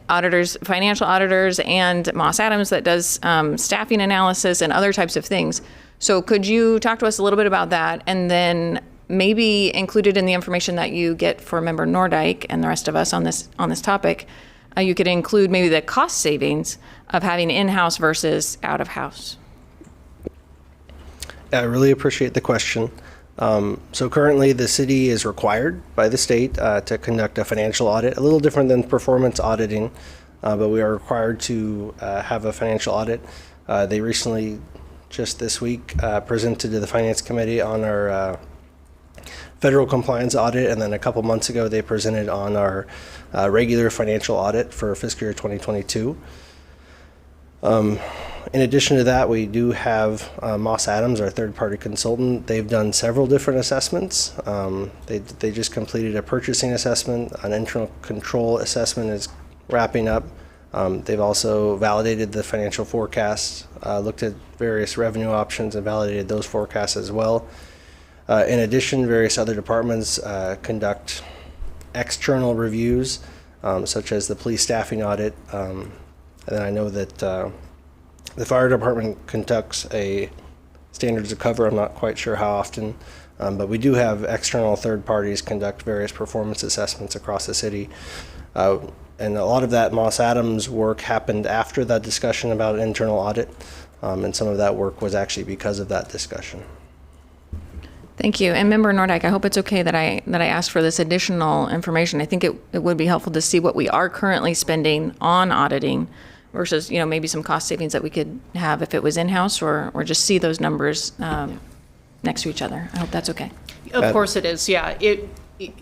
auditors, financial auditors, and Moss Adams that does staffing analysis and other types of things. So could you talk to us a little bit about that, and then maybe included in the information that you get for Member Nordyke and the rest of us on this topic, you could include maybe the cost savings of having in-house versus out-of-house. I really appreciate the question. So currently the city is required by the state to conduct a financial audit, a little different than performance auditing, but we are required to have a financial audit. They recently, just this week, presented to the Finance Committee on our federal compliance audit, and then a couple months ago they presented on our regular financial audit for fiscal year 2022. In addition to that, we do have Moss Adams, our third-party consultant. They've done several different assessments. They just completed a purchasing assessment. An internal control assessment is wrapping up. They've also validated the financial forecasts, looked at various revenue options and validated those forecasts as well. In addition, various other departments conduct external reviews, such as the police staffing audit. And then I know that the fire department conducts a standards of cover. I'm not quite sure how often, but we do have external third parties conduct various performance assessments across the city. And a lot of that Moss Adams work happened after that discussion about an internal audit, and some of that work was actually because of that discussion. Thank you. And Member Nordyke, I hope it's okay that I asked for this additional information. I think it would be helpful to see what we are currently spending on auditing versus, maybe some cost savings that we could have if it was in-house, or just see those numbers next to each other. I hope that's okay. Of course it is, yeah.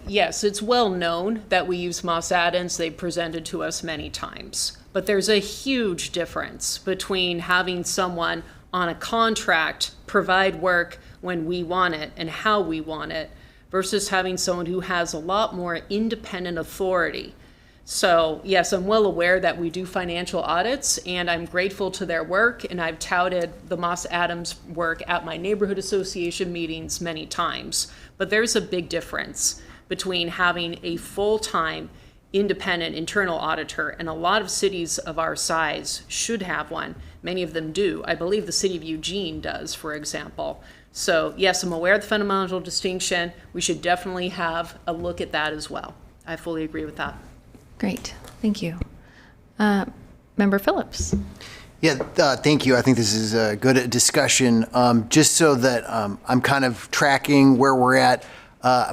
Yes, it's well known that we use Moss Adams. They presented to us many times. But there's a huge difference between having someone on a contract provide work when we want it and how we want it versus having someone who has a lot more independent authority. So yes, I'm well aware that we do financial audits, and I'm grateful to their work, and I've touted the Moss Adams work at my neighborhood association meetings many times. But there's a big difference between having a full-time independent internal auditor, and a lot of cities of our size should have one. Many of them do. I believe the city of Eugene does, for example. So yes, I'm aware of the fundamental distinction. We should definitely have a look at that as well. I fully agree with that. Great, thank you. Member Phillips. Yeah, thank you. I think this is a good discussion. Just so that I'm kind of tracking where we're at,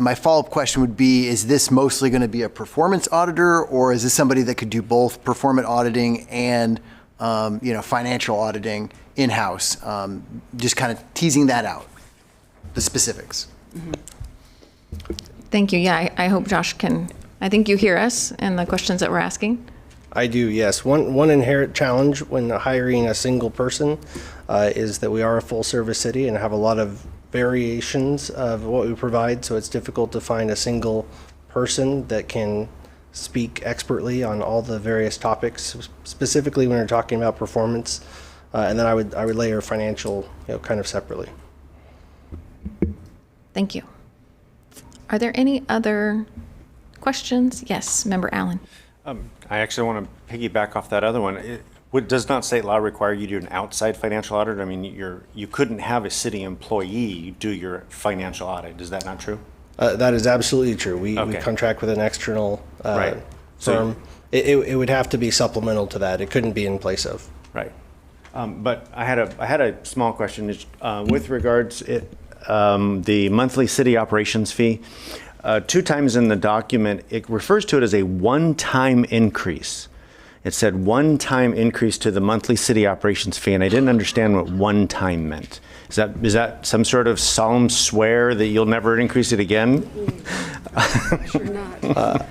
my follow-up question would be, is this mostly going to be a performance auditor, or is this somebody that could do both performance auditing and financial auditing in-house? Just kind of teasing that out, the specifics. Mm-hmm. Thank you. Yeah, I hope Josh can, I think you hear us and the questions that we're asking. I do, yes. One inherent challenge when hiring a single person is that we are a full-service city and have a lot of variations of what we provide, so it's difficult to find a single person that can speak expertly on all the various topics, specifically when we're talking about performance. And then I would layer financial, kind of separately. Thank you. Are there any other questions? Yes, Member Allen. I actually want to piggyback off that other one. Does not state law require you to do an outside financial audit? I mean, you couldn't have a city employee do your financial audit. Is that not true? That is absolutely true. We contract with an external firm. It would have to be supplemental to that. It couldn't be in place of. Right. But I had a small question with regards the monthly city operations fee. 2 times in the document, it refers to it as a one-time increase. It said one-time increase to the monthly city operations fee, and I didn't understand what one-time meant. Is that some sort of solemn swear that you'll never increase it again? Sure not.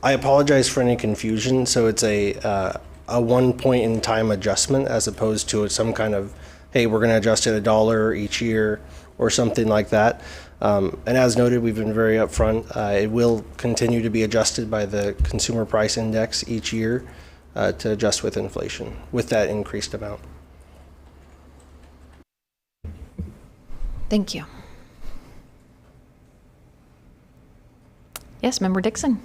I apologize for any confusion. So it's a one point in time adjustment as opposed to some kind of, hey, we're going to adjust it $1 each year or something like that. And as noted, we've been very upfront. It will continue to be adjusted by the Consumer Price Index each year to adjust with inflation with that increased amount. Thank you. Yes, Member Dixon.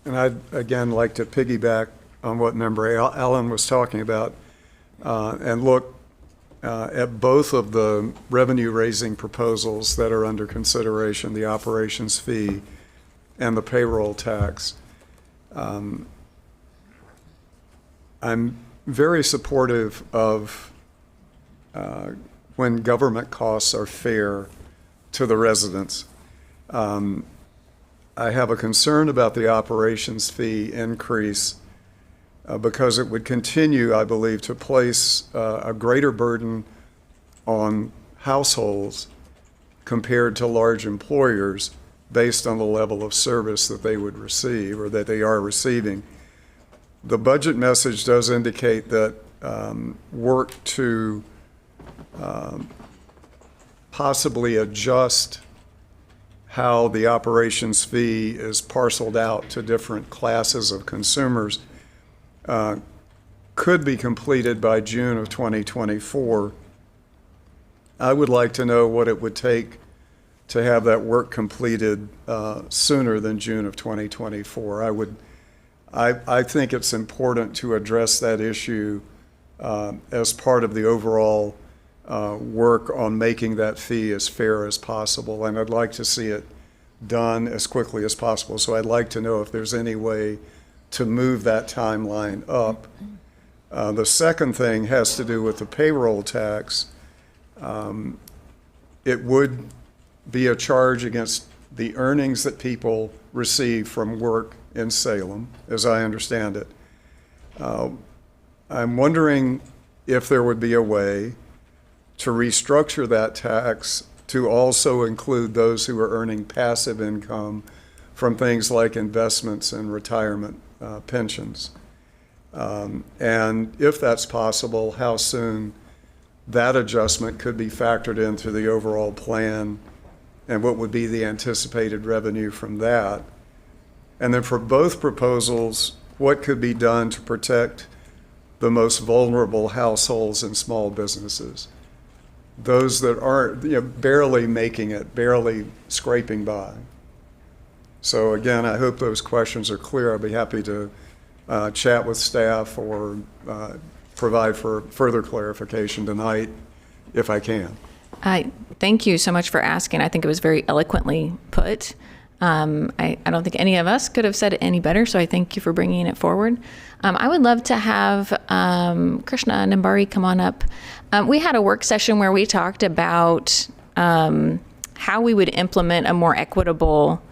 And I'd again like to piggyback on what Member Allen was talking about and look at both of the revenue-raising proposals that are under consideration, the operations fee and the payroll tax. I'm very supportive of when government costs are fair to the residents. I have a concern about the operations fee increase because it would continue, I believe, to place a greater burden on households compared to large employers based on the level of service that they would receive or that they are receiving. The budget message does indicate that work to possibly adjust how the operations fee is parceled out to different classes of consumers could be completed by June of 2024. I would like to know what it would take to have that work completed sooner than June of 2024. I think it's important to address that issue as part of the overall work on making that fee as fair as possible, and I'd like to see it done as quickly as possible. So I'd like to know if there's any way to move that timeline up. The second thing has to do with the payroll tax. It would be a charge against the earnings that people receive from work in Salem, as I understand it. I'm wondering if there would be a way to restructure that tax to also include those who are earning passive income from things like investments and retirement pensions. And if that's possible, how soon that adjustment could be factored into the overall plan and what would be the anticipated revenue from that. And then for both proposals, what could be done to protect the most vulnerable households and small businesses? Those that aren't, barely making it, barely scraping by. So again, I hope those questions are clear. I'd be happy to chat with staff or provide for further clarification tonight if I can. Thank you so much for asking. I think it was very eloquently put. I don't think any of us could have said it any better, so I thank you for bringing it forward. I would love to have Krishna Nambari come on up. We had a work session where we talked about how we would implement a more equitable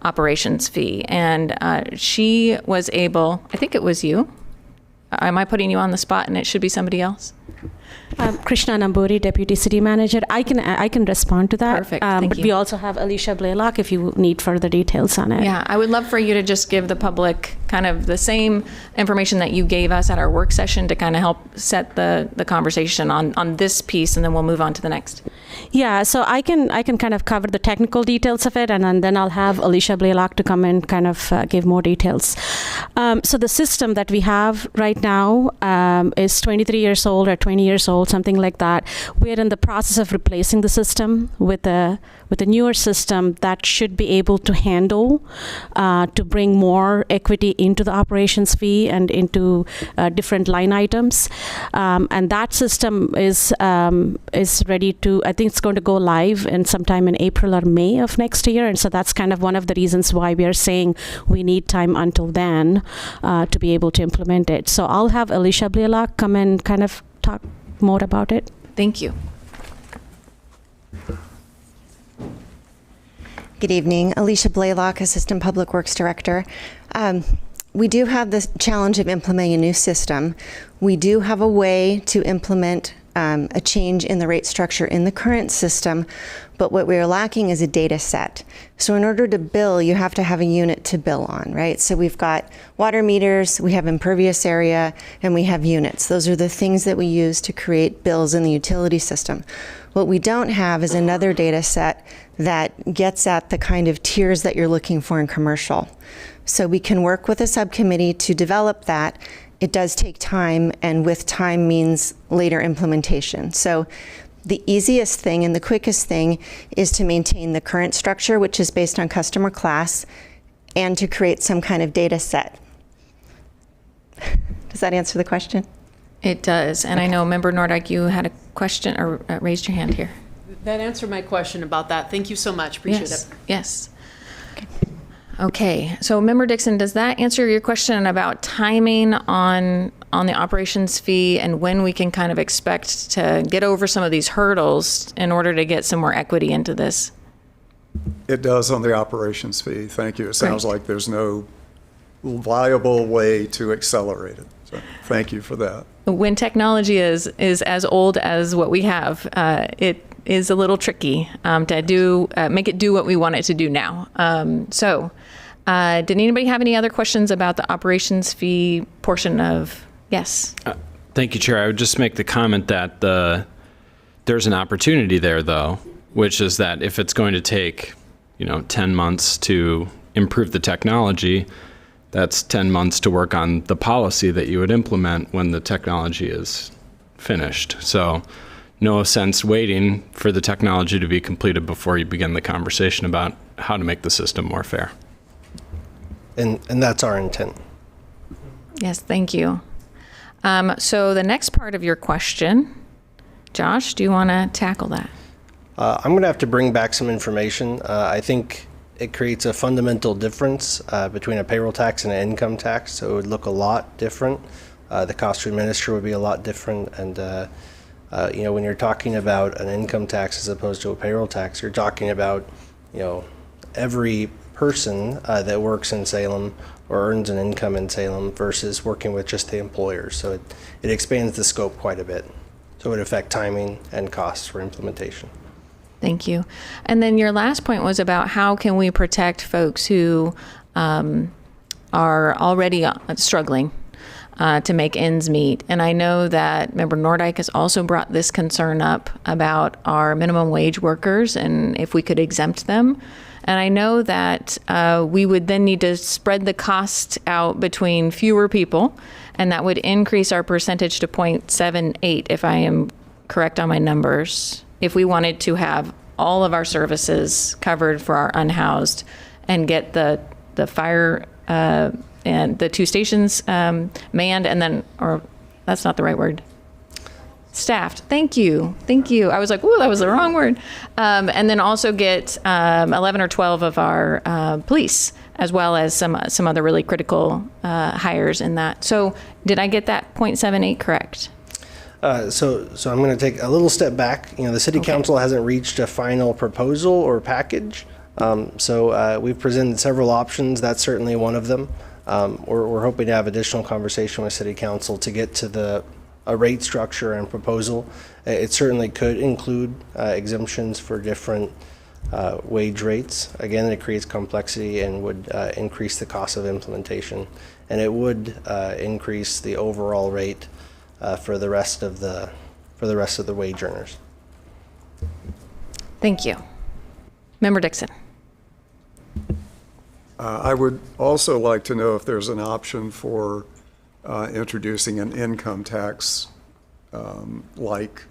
operations fee, and she was able, I think it was you. Am I putting you on the spot and it should be somebody else? Krishna Namburi, Deputy City Manager. I can respond to that. Perfect. Thank but you. we also have Alicia Blaylock if you need further details on it. Yeah, I would love for you to just give the public kind of the same information that you gave us at our work session to kind of help set the conversation on this piece, and then we'll move on to the next. Yeah, so I can kind of cover the technical details of it, and then I'll have Alicia Blaylock to come and kind of give more details. So the system that we have right now is 23 years old or 20 years old, something like that. We're in the process of replacing the system with a newer system that should be able to handle to bring more equity into the operations fee and into different line items. And that system is ready to, I think it's going to go live in sometime in April or May of next year. And so that's kind of one of the reasons why we are saying we need time until then to be able to implement it. So I'll have Alicia Blaylock come and kind of talk more about it. Thank you. Good evening. Alicia Blaylock, Assistant Public Works Director. We do have the challenge of implementing a new system. We do have a way to implement a change in the rate structure in the current system, but what we're lacking is a data set. So in order to bill, you have to have a unit to bill on, right? So we've got water meters, we have impervious area, and we have units. Those are the things that we use to create bills in the utility system. What we don't have is another data set that gets at the kind of tiers that you're looking for in commercial. So we can work with a subcommittee to develop that. It does take time, and with time means later implementation. So the easiest thing and the quickest thing is to maintain the current structure, which is based on customer class, and to create some kind of data set. Does that answer the question? It does. And I know Member Nordyke, you had a question or raised your hand here. That answered my question about that. Thank you so much. Appreciate it. Yes. Okay. So Member Dixon, does that answer your question about timing on the operations fee and when we can kind of expect to get over some of these hurdles in order to get some more equity into this? It does on the operations fee. Thank you. It sounds like there's no viable way to accelerate it. So thank you for that. When technology is as old as what we have, it is a little tricky to make it do what we want it to do now. Did anybody have any other questions about the operations fee portion of? Yes. Thank you, Chair. I would just make the comment that there's an opportunity there, though, which is that if it's going to take 10 months to improve the technology, that's 10 months to work on the policy that you would implement when the technology is finished. So no sense waiting for the technology to be completed before you begin the conversation about how to make the system more fair. And that's our intent. Yes, thank you. So the next part of your question, Josh, do you want to tackle that? I'm going to have to bring back some information. I think it creates a fundamental difference between a payroll tax and an income tax, so it would look a lot different. The cost to administer would be a lot different, and when you're talking about an income tax as opposed to a payroll tax, you're talking about every person that works in Salem or earns an income in Salem versus working with just the employers. So it expands the scope quite a bit. So it would affect timing and costs for implementation. Thank you. And then your last point was about how can we protect folks who are already struggling to make ends meet. And I know that Member Nordyke has also brought this concern up about our minimum wage workers and if we could exempt them. And I know that we would then need to spread the cost out between fewer people, and that would increase our percentage to 0.78, if I am correct on my numbers, if we wanted to have all of our services covered for our unhoused and get the fire and the 2 stations manned, and then, or that's not the right word, staffed. Thank you. I was like, ooh, that was the wrong word. And then also get 11 or 12 of our police, as well as some other really critical hires in that. So did I get that 0.78 correct? So I'm going to take a little step back. The City Council hasn't reached a final proposal or package. So we've presented several options. That's certainly one of them. We're hoping to have additional conversation with City Council to get to a rate structure and proposal. It certainly could include exemptions for different wage rates. Again, it creates complexity and would increase the cost of implementation, and it would increase the overall rate for the rest of the wage earners. Thank you. Member Dixon. I would also like to know if there's an option for introducing an income tax like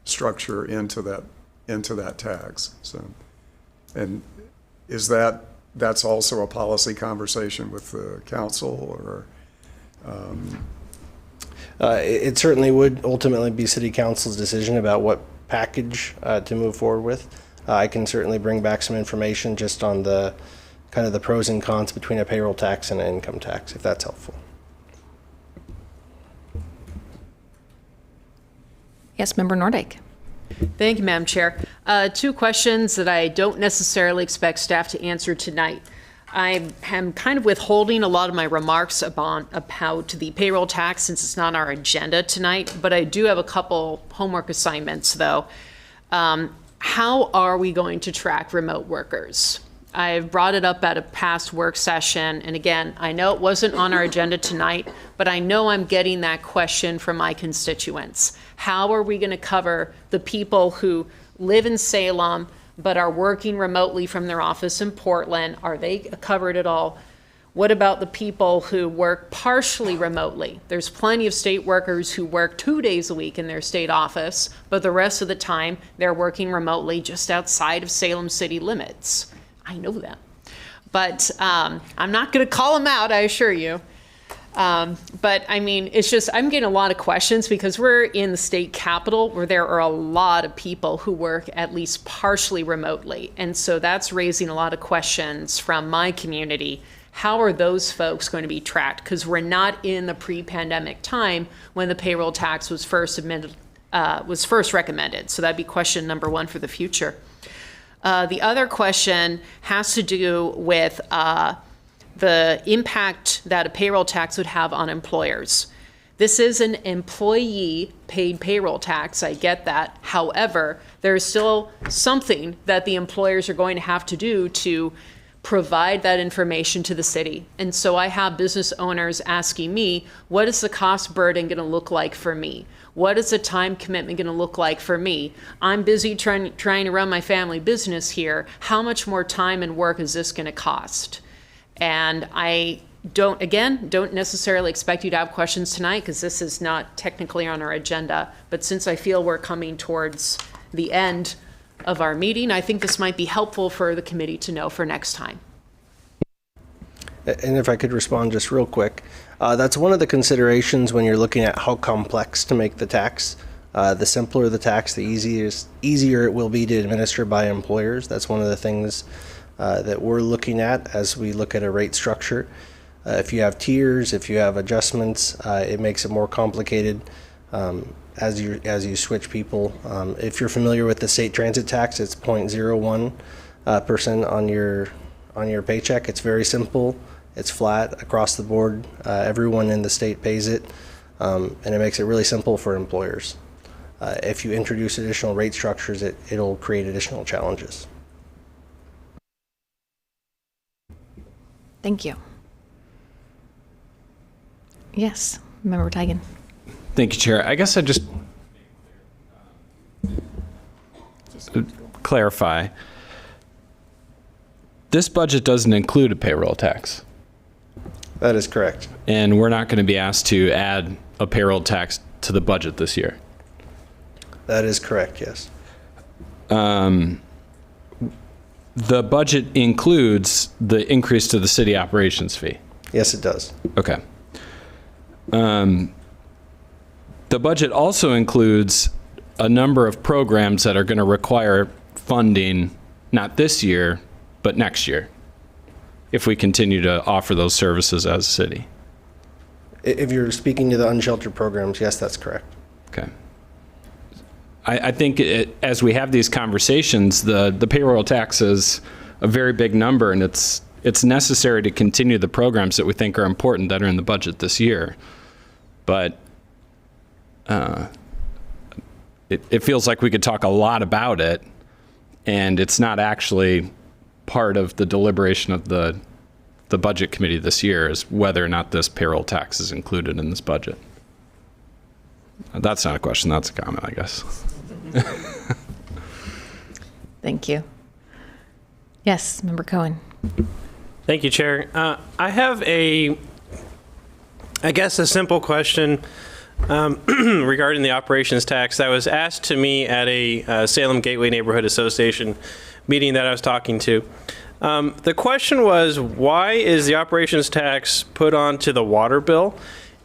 structure into that tax. So, and is that's also a policy conversation with the council, or? It certainly would ultimately be City Council's decision about what package to move forward with. I can certainly bring back some information just on the kind of the pros and cons between a payroll tax and an income tax, if that's helpful. Yes, Member Nordyke. Thank you, Madam Chair. 2 questions that I don't necessarily expect staff to answer tonight. I am kind of withholding a lot of my remarks about the payroll tax since it's not on our agenda tonight, but I do have a couple homework assignments though. How are we going to track remote workers? I've brought it up at a past work session, and again, I know it wasn't on our agenda tonight, but I know I'm getting that question from my constituents. How are we going to cover the people who live in Salem but are working remotely from their office in Portland? Are they covered at all? What about the people who work partially remotely? There's plenty of state workers who work 2 days a week in their state office, but the rest of the time they're working remotely just outside of Salem city limits. I know them, but I'm not going to call them out, I assure you. But I mean, it's just, I'm getting a lot of questions because we're in the state capital where there are a lot of people who work at least partially remotely. And so that's raising a lot of questions from my community. How are those folks going to be tracked? Because we're not in the pre-pandemic time when the payroll tax was first recommended. So that'd be question number one for the future. The other question has to do with the impact that a payroll tax would have on employers. This is an employee-paid payroll tax, I get that. However, there's still something that the employers are going to have to do to provide that information to the city. And so I have business owners asking me, what is the cost burden going to look like for me? What is the time commitment going to look like for me? I'm busy trying to run my family business here. How much more time and work is this going to cost? And I don't necessarily expect you to have questions tonight because this is not technically on our agenda. But since I feel we're coming towards the end of our meeting, I think this might be helpful for the committee to know for next time. And if I could respond just real quick, that's one of the considerations when you're looking at how complex to make the tax. The simpler the tax, the easier it will be to administer by employers. That's one of the things that we're looking at as we look at a rate structure. If you have tiers, if you have adjustments, it makes it more complicated as you switch people. If you're familiar with the state transit tax, it's 0.01% on your paycheck. It's very simple. It's flat across the board. Everyone in the state pays it, and it makes it really simple for employers. If you introduce additional rate structures, it'll create additional challenges. Thank you. Yes, Member Tigan. Thank you, Chair. I guess I just clarify. This budget doesn't include a payroll tax. That is correct. And we're not going to be asked to add a payroll tax to the budget this year. That is correct, yes. The budget includes the increase to the city operations fee. Yes, it does. Okay. The budget also includes a number of programs that are going to require funding, not this year, but next year, if we continue to offer those services as a city. If you're speaking to the unsheltered programs, yes, that's correct. Okay. I think as we have these conversations, the payroll tax is a very big number, and it's necessary to continue the programs that we think are important that are in the budget this year. But it feels like we could talk a lot about it, and it's not actually part of the deliberation of the budget committee this year is whether or not this payroll tax is included in this budget. That's not a question, that's a comment, I guess. Thank you. Yes, Member Cohen. Thank you, Chair. I have a simple question regarding the operations tax that was asked to me at a Salem Gateway Neighborhood Association meeting that I was talking to. The question was, why is the operations tax put onto the water bill?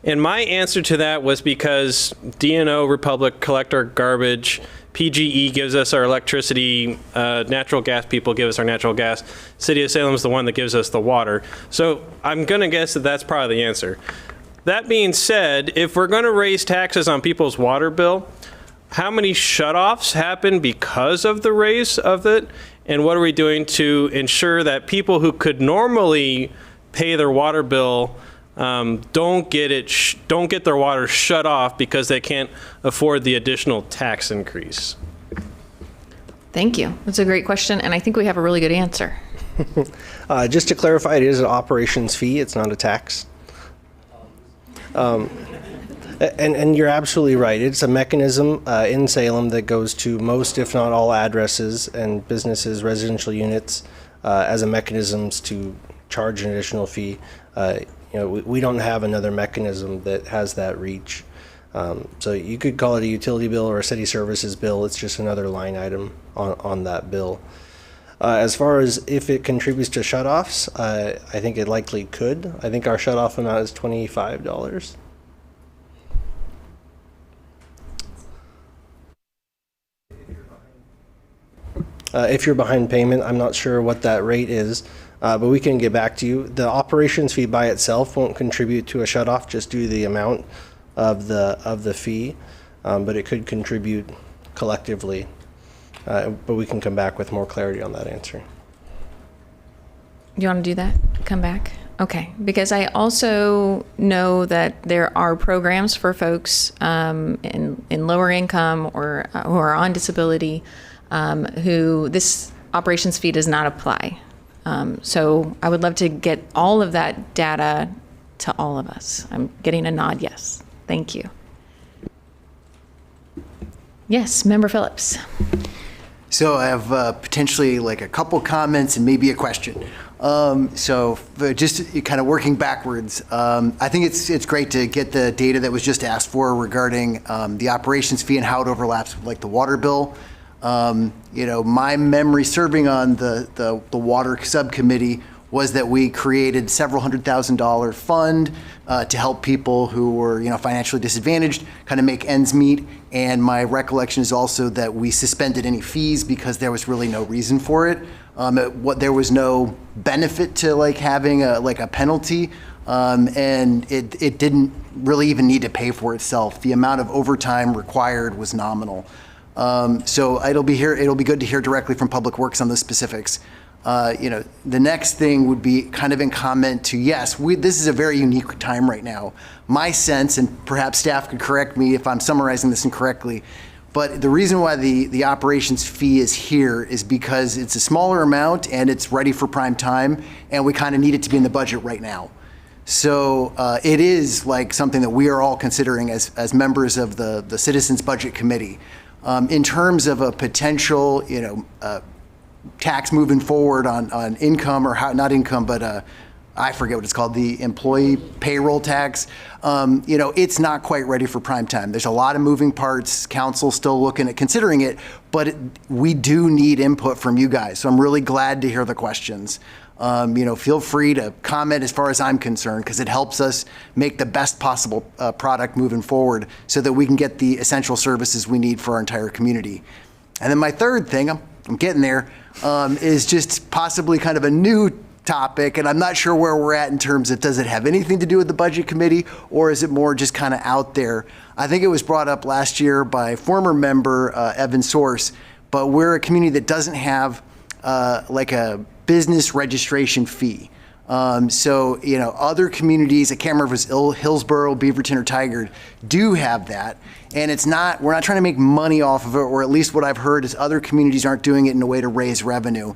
And my answer to that was because DNO, Republic collect our garbage, PGE gives us our electricity, natural gas people give us our natural gas, City of Salem is the one that gives us the water. So I'm going to guess that that's probably the answer. That being said, if we're going to raise taxes on people's water bill, how many shutoffs happen because of the raise of it? And what are we doing to ensure that people who could normally pay their water bill don't get their water shut off because they can't afford the additional tax increase? Thank you. That's a great question, and I think we have a really good answer. Just to clarify, it is an operations fee. It's not a tax. And you're absolutely right. It's a mechanism in Salem that goes to most, if not all, addresses and businesses, residential units, as a mechanisms to charge an additional fee. We don't have another mechanism that has that reach. So you could call it a utility bill or a city services bill. It's just another line item on that bill. As far as if it contributes to shutoffs, I think it likely could. I think our shutoff amount is $25. If you're behind payment, I'm not sure what that rate is, but we can get back to you. The operations fee by itself won't contribute to a shutoff, just due to the amount of the fee, but it could contribute collectively. But we can come back with more clarity on that answer. You want to do that? Come back? Okay. Because I also know that there are programs for folks in lower income or who are on disability who this operations fee does not apply. So I would love to get all of that data to all of us. I'm getting a nod yes. Thank you. Yes, Member Phillips. So I have potentially like a couple comments and maybe a question. Just kind of working backwards, I think it's great to get the data that was just asked for regarding the operations fee and how it overlaps with like the water bill. My memory serving on the water subcommittee was that we created several $100,000 fund to help people who were financially disadvantaged kind of make ends meet. And my recollection is also that we suspended any fees because there was really no reason for it. There was no benefit to like having a penalty, and it didn't really even need to pay for itself. The amount of overtime required was nominal. So it'll be good to hear directly from Public Works on the specifics. The next thing would be kind of in comment to, yes, this is a very unique time right now. My sense, and perhaps staff could correct me if I'm summarizing this incorrectly, but the reason why the operations fee is here is because it's a smaller amount and it's ready for prime time, and we kind of need it to be in the budget right now. So it is like something that we are all considering as members of the Citizens Budget Committee. In terms of a potential, tax moving forward on income, or not income, but I forget what it's called, the employee payroll tax. It's not quite ready for prime time. There's a lot of moving parts. Council's still looking at considering it, but we do need input from you guys. So I'm really glad to hear the questions. Feel free to comment as far as I'm concerned, because it helps us make the best possible product moving forward so that we can get the essential services we need for our entire community. And then my third thing, I'm getting there, is just possibly kind of a new topic, and I'm not sure where we're at in terms of, does it have anything to do with the Budget Committee, or is it more just kind of out there? I think it was brought up last year by former member Evan Source, but we're a community that doesn't have like a business registration fee. Other communities, I can't remember if it was Hillsborough, Beaverton, or Tigard, do have that. And we're not trying to make money off of it, or at least what I've heard is other communities aren't doing it in a way to raise revenue.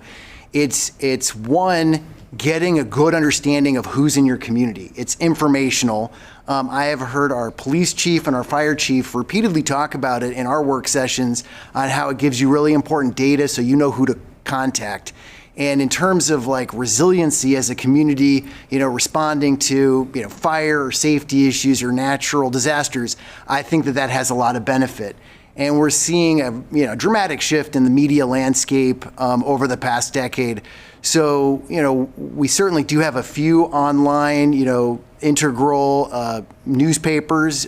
It's one, getting a good understanding of who's in your community. It's informational. I have heard our police chief and our fire chief repeatedly talk about it in our work sessions on how it gives you really important data so you know who to contact. And in terms of like resiliency as a community, responding to, fire or safety issues or natural disasters, I think that has a lot of benefit. And we're seeing a dramatic shift in the media landscape over the past decade. So, we certainly do have a few online, integral newspapers,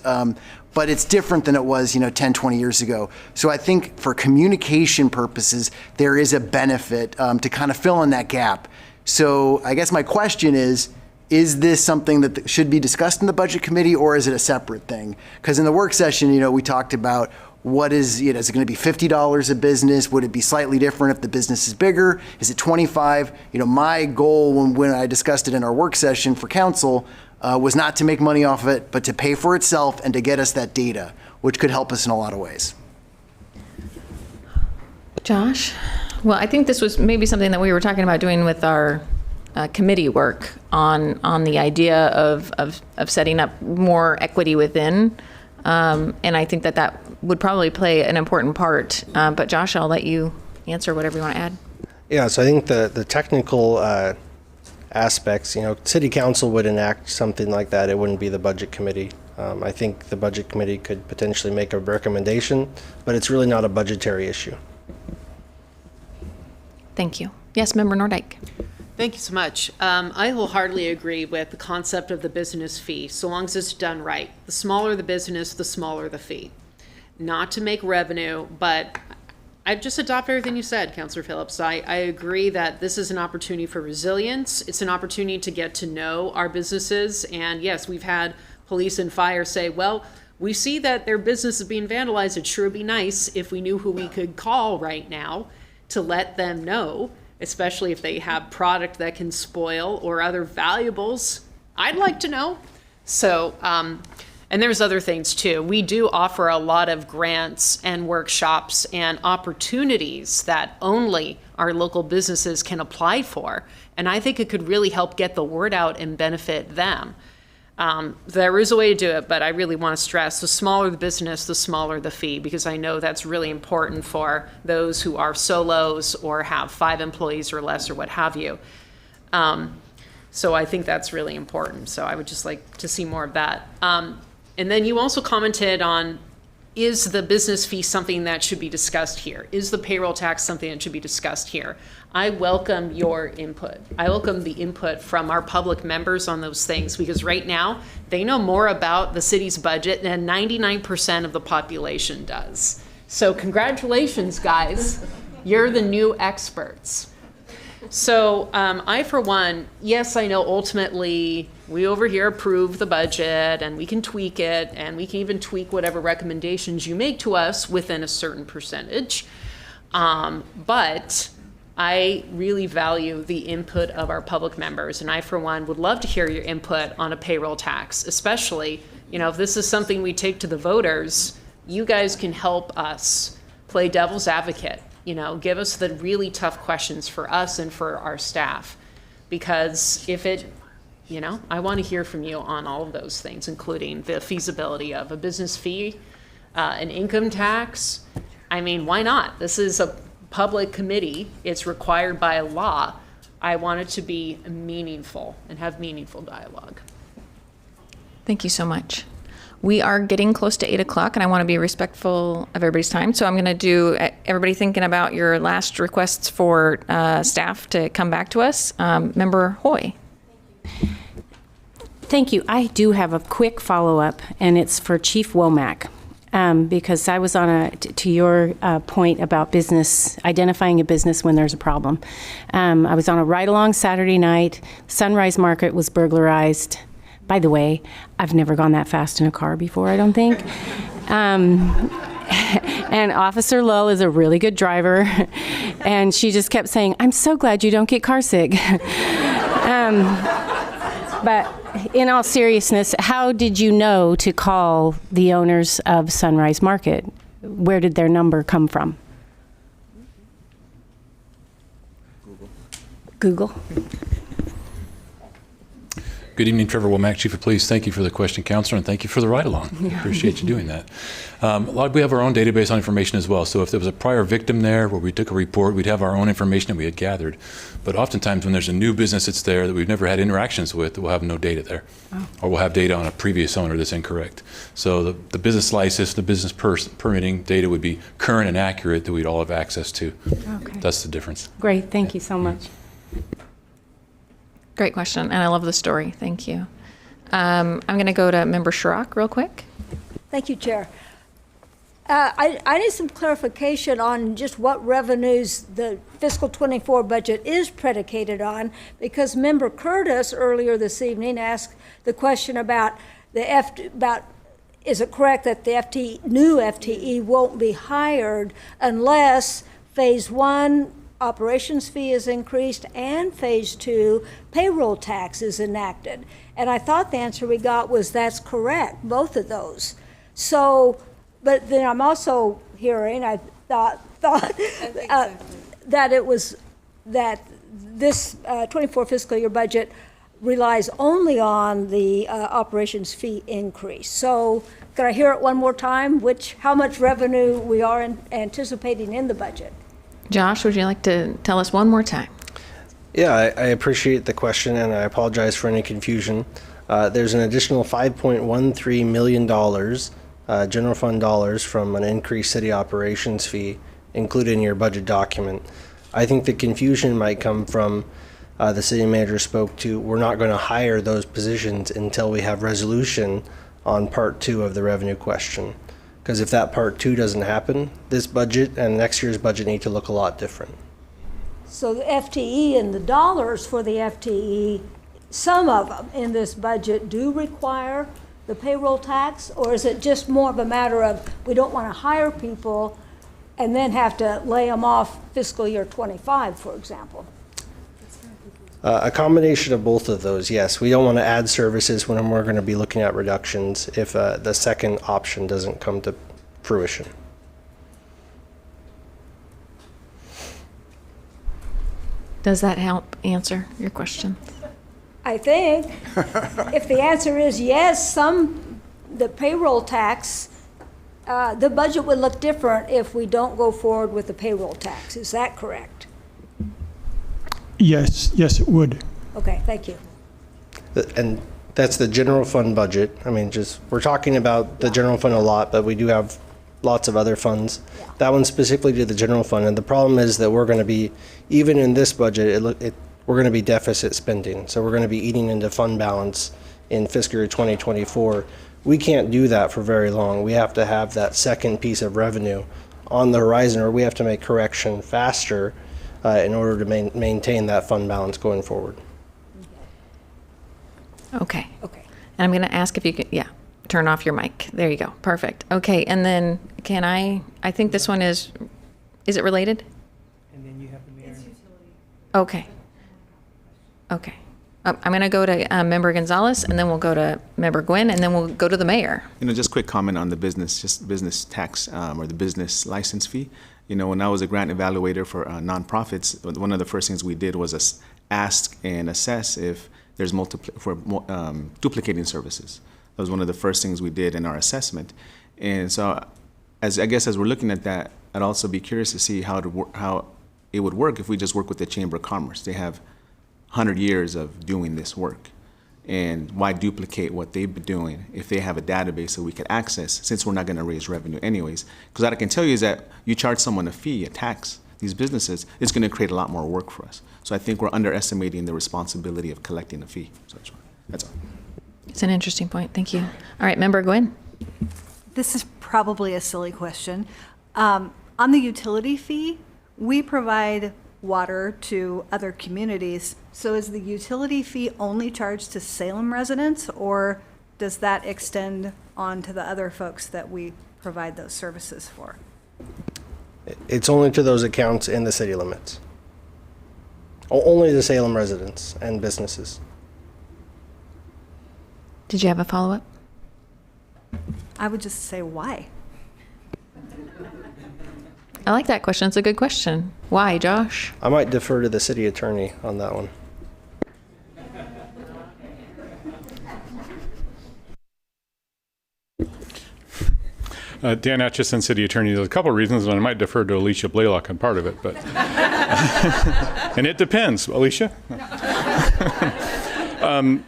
but it's different than it was, 10, 20 years ago. So I think for communication purposes, there is a benefit to kind of fill in that gap. So I guess my question is this something that should be discussed in the Budget Committee, or is it a separate thing? Because in the work session, we talked about What is it? Is it going to be $50 a business? Would it be slightly different if the business is bigger? Is it 25? My goal when I discussed it in our work session for council was not to make money off of it, but to pay for itself and to get us that data, which could help us in a lot of ways. Josh? Well, I think this was maybe something that we were talking about doing with our committee work on the idea of setting up more equity within. And I think that would probably play an important part. But Josh, I'll let you answer whatever you want to add. Yeah, so I think the technical aspects, city council would enact something like that. It wouldn't be the budget committee. I think the budget committee could potentially make a recommendation, but it's really not a budgetary issue. Thank you. Yes, Member Nordyke. Thank you so much. I wholeheartedly agree with the concept of the business fee, so long as it's done right. The smaller the business, the smaller the fee. Not to make revenue, but I just adopt everything you said, Councilor Phillips. I agree that this is an opportunity for resilience. It's an opportunity to get to know our businesses. And yes, we've had police and fire say, well, we see that their business is being vandalized. It sure would be nice if we knew who we could call right now to let them know, especially if they have product that can spoil or other valuables. I'd like to know. So, and there's other things too. We do offer a lot of grants and workshops and opportunities that only our local businesses can apply for. And I think it could really help get the word out and benefit them. There is a way to do it, but I really want to stress the smaller the business, the smaller the fee, because I know that's really important for those who are solos or have 5 employees or less or what have you. So I think that's really important. So I would just like to see more of that. And then you also commented on, is the business fee something that should be discussed here? Is the payroll tax something that should be discussed here? I welcome your input. I welcome the input from our public members on those things, because right now they know more about the city's budget than 99% of the population does. So congratulations, guys. You're the new experts. So I, for one, yes, I know ultimately we over here approve the budget and we can tweak it and we can even tweak whatever recommendations you make to us within a certain percentage. But I really value the input of our public members, and I, for one, would love to hear your input on a payroll tax, especially, if this is something we take to the voters, you guys can help us play devil's advocate. Give us the really tough questions for us and for our staff. Because if it, I want to hear from you on all of those things, including the feasibility of a business fee, an income tax. I mean, why not? This is a public committee. It's required by law. I want it to be meaningful and have meaningful dialogue. Thank you so much. We are getting close to 8 o'clock, and I want to be respectful of everybody's time. So I'm going to do, everybody thinking about your last requests for staff to come back to us. Member Hoy. Thank you. I do have a quick follow-up, and it's for Chief Womack. Because I was on to your point about business, identifying a business when there's a problem. I was on a ride-along Saturday night. Sunrise Market was burglarized. By the way, I've never gone that fast in a car before, I don't think. And Officer Lull is a really good driver. And she just kept saying, I'm so glad you don't get car sick. But in all seriousness, how did you know to call the owners of Sunrise Market? Where did their number come from? Google. Good evening, Trevor Womack, Chief of Police. Thank you for the question, Counselor, and thank you for the ride-along. Yeah. Appreciate you doing that. We have our own database on information as well, so if there was a prior victim there where we took a report, we'd have our own information that we had gathered. But oftentimes when there's a new business that's there that we've never had interactions with, we'll have no data there. Oh. Or we'll have data on a previous owner that's incorrect. So the business license, the business permitting data would be current and accurate that we'd all have access to. Okay. That's the difference. Great, thank you so much. Great question, and I love the story. Thank you. I'm going to go to Member Schrock real quick. Thank you, Chair. I need some clarification on just what revenues the fiscal 24 budget is predicated on, because Member Curtis earlier this evening asked the question about is it correct that the new FTE won't be hired unless Phase 1 operations fee is increased and Phase 2 payroll tax is enacted? And I thought the answer we got was that's correct, both of those. So, but then I'm also hearing, I thought that it was that this 24 fiscal year budget relies only on the operations fee increase. So could I hear it one more time, how much revenue we are anticipating in the budget? Josh, would you like to tell us one more time? Yeah, I appreciate the question, and I apologize for any confusion. There's an additional $5.13 million general fund dollars from an increased city operations fee included in your budget document. I think the confusion might come from the city manager spoke to, we're not going to hire those positions until we have resolution on part 2 of the revenue question. Because if that part 2 doesn't happen, this budget and next year's budget need to look a lot different. So the FTE and the dollars for the FTE, some of them in this budget do require the payroll tax, or is it just more of a matter of we don't want to hire people and then have to lay them off fiscal year 25, for example? A combination of both of those, yes. We don't want to add services when we're going to be looking at reductions if the second option doesn't come to fruition. Does that help answer your question? I think if the answer is yes, the payroll tax, the budget would look different if we don't go forward with the payroll tax. Is that correct? Yes, it would. Okay, thank you. And that's the general fund budget. I mean, we're talking about the general fund a lot, but we do have lots of other funds. Yeah. That one specifically to the general fund. And the problem is that we're going to be, even in this budget, we're going to be deficit spending. So we're going to be eating into fund balance in fiscal year 2024. We can't do that for very long. We have to have that second piece of revenue on the horizon, or we have to make correction faster in order to maintain that fund balance going forward. Okay. And I'm going to ask if you could, turn off your mic. There you go. Perfect. Okay, and then I think this one is it related? And then you have the mayor. It's utility. Okay. I'm going to go to Member Gonzalez, and then we'll go to Member Gwynn, and then we'll go to the mayor. Just quick comment on the business tax or the business license fee. When I was a grant evaluator for nonprofits, one of the first things we did was ask and assess if there's duplicating services. That was one of the first things we did in our assessment. And so, as we're looking at that, I'd also be curious to see how it would work if we just work with the Chamber of Commerce. They have 100 years of doing this work. And why duplicate what they've been doing if they have a database that we could access, since we're not going to raise revenue anyways? Because what I can tell you is that you charge someone a fee, a tax, these businesses, it's going to create a lot more work for us. So I think we're underestimating the responsibility of collecting a fee. So that's all. It's an interesting point. Thank you. All right, Member Gwynn. This is probably a silly question. On the utility fee, we provide water to other communities. So is the utility fee only charged to Salem residents, or does that extend on to the other folks that we provide those services for? It's only to those accounts in the city limits. Only the Salem residents and businesses. Did you have a follow-up? I would just say why. I like that question. It's a good question. Why, Josh? I might defer to the city attorney on that one. Dan Atchison, city attorney. There's a couple of reasons, and I might defer to Alicia Blaylock on part of it, but and it depends. Alicia?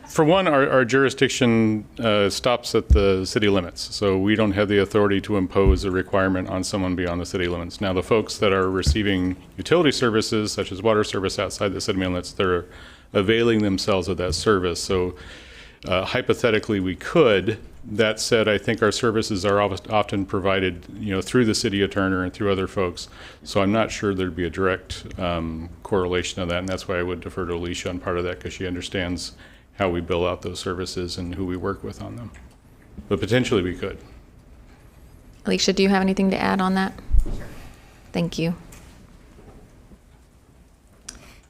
For one, our jurisdiction stops at the city limits, so we don't have the authority to impose a requirement on someone beyond the city limits. Now, the folks that are receiving utility services, such as water service outside the city limits, they're availing themselves of that service. So hypothetically, we could. That said, I think our services are often provided, through the city attorney and through other folks. So I'm not sure there'd be a direct correlation of that, and that's why I would defer to Alicia on part of that, because she understands how we bill out those services and who we work with on them. but potentially we could. Alicia, do you have anything to add on that? Sure. Thank you.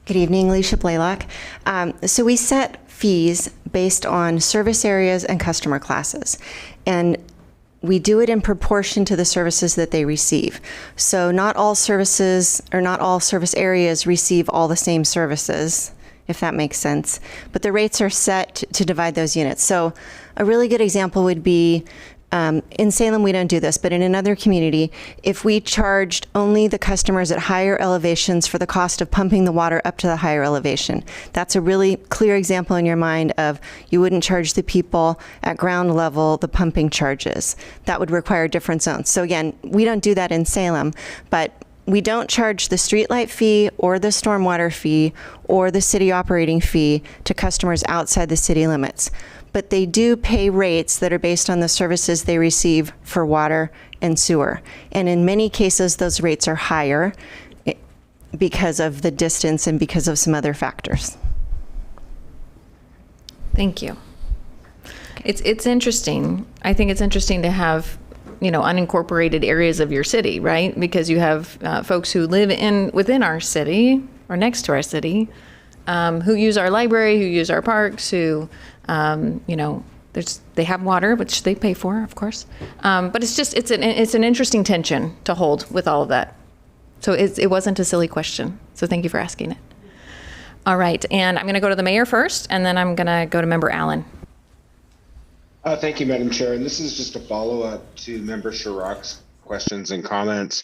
Good evening, Alicia Blaylock. So we set fees based on service areas and customer classes. And we do it in proportion to the services that they receive. So not all services or not all service areas receive all the same services, if that makes sense. But the rates are set to divide those units. So a really good example would be in Salem, we don't do this, but in another community, if we charged only the customers at higher elevations for the cost of pumping the water up to the higher elevation, that's a really clear example in your mind of you wouldn't charge the people at ground level the pumping charges. That would require different zones. So again, we don't do that in Salem, but we don't charge the streetlight fee or the stormwater fee or the city operating fee to customers outside the city limits. But they do pay rates that are based on the services they receive for water and sewer. And in many cases, those rates are higher because of the distance and because of some other factors. Thank you. It's interesting. I think it's interesting to have, unincorporated areas of your city, right? Because you have folks who live within our city or next to our city, who use our library, who use our parks, who they have water, which they pay for, of course. But it's an interesting tension to hold with all of that. So it wasn't a silly question. So thank you for asking it. All right, and I'm going to go to the mayor first, and then I'm going to go to Member Allen. Thank you, Madam Chair. And this is just a follow-up to Member Chirac's questions and comments.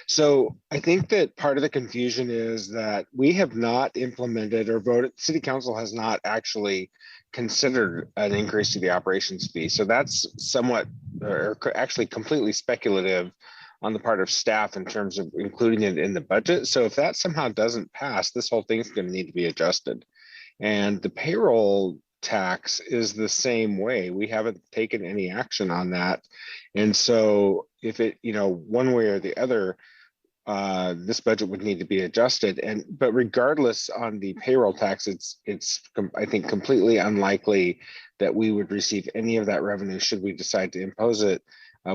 So I think that part of the confusion is that we have not implemented or voted, City Council has not actually considered an increase to the operations fee. So that's somewhat, or actually completely speculative on the part of staff in terms of including it in the budget. So if that somehow doesn't pass, this whole thing's going to need to be adjusted. And the payroll tax is the same way. We haven't taken any action on that. And so if it, one way or the other, this budget would need to be adjusted. But regardless on the payroll tax, it's I think completely unlikely that we would receive any of that revenue should we decide to impose it.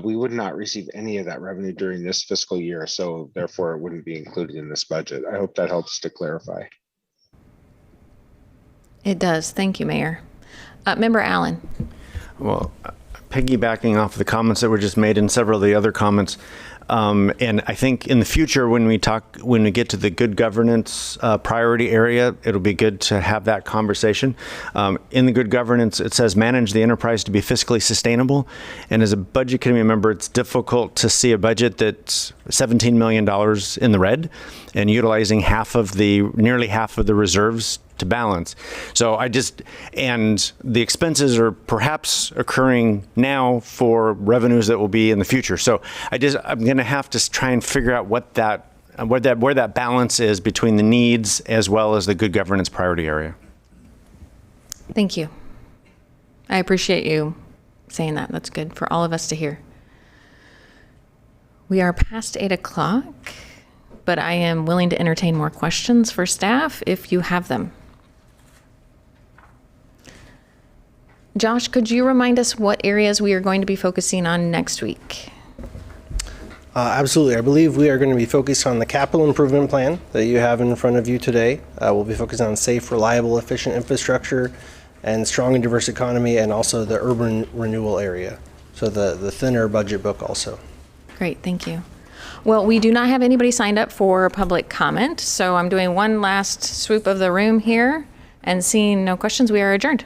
We would not receive any of that revenue during this fiscal year. So therefore it wouldn't be included in this budget. I hope that helps to clarify. It does. Thank you, Mayor. Member Allen. Well, piggybacking off the comments that were just made and several of the other comments, and I think in the future, when we get to the good governance priority area, it'll be good to have that conversation. In the good governance, it says manage the enterprise to be fiscally sustainable. And as a budget committee member, it's difficult to see a budget that's $17 million in the red and utilizing nearly half of the reserves to balance. So and the expenses are perhaps occurring now for revenues that will be in the future. So I'm going to have to try and figure out where that balance is between the needs as well as the good governance priority area. Thank you. I appreciate you saying that. That's good for all of us to hear. We are past 8 o'clock, but I am willing to entertain more questions for staff if you have them. Josh, could you remind us what areas we are going to be focusing on next week? Absolutely. I believe we are going to be focused on the capital improvement plan that you have in front of you today. We'll be focused on safe, reliable, efficient infrastructure and strong and diverse economy, and also the urban renewal area. So the thinner budget book also. Great, thank you. Well, we do not have anybody signed up for public comment, so I'm doing one last swoop of the room here, and seeing no questions, we are adjourned.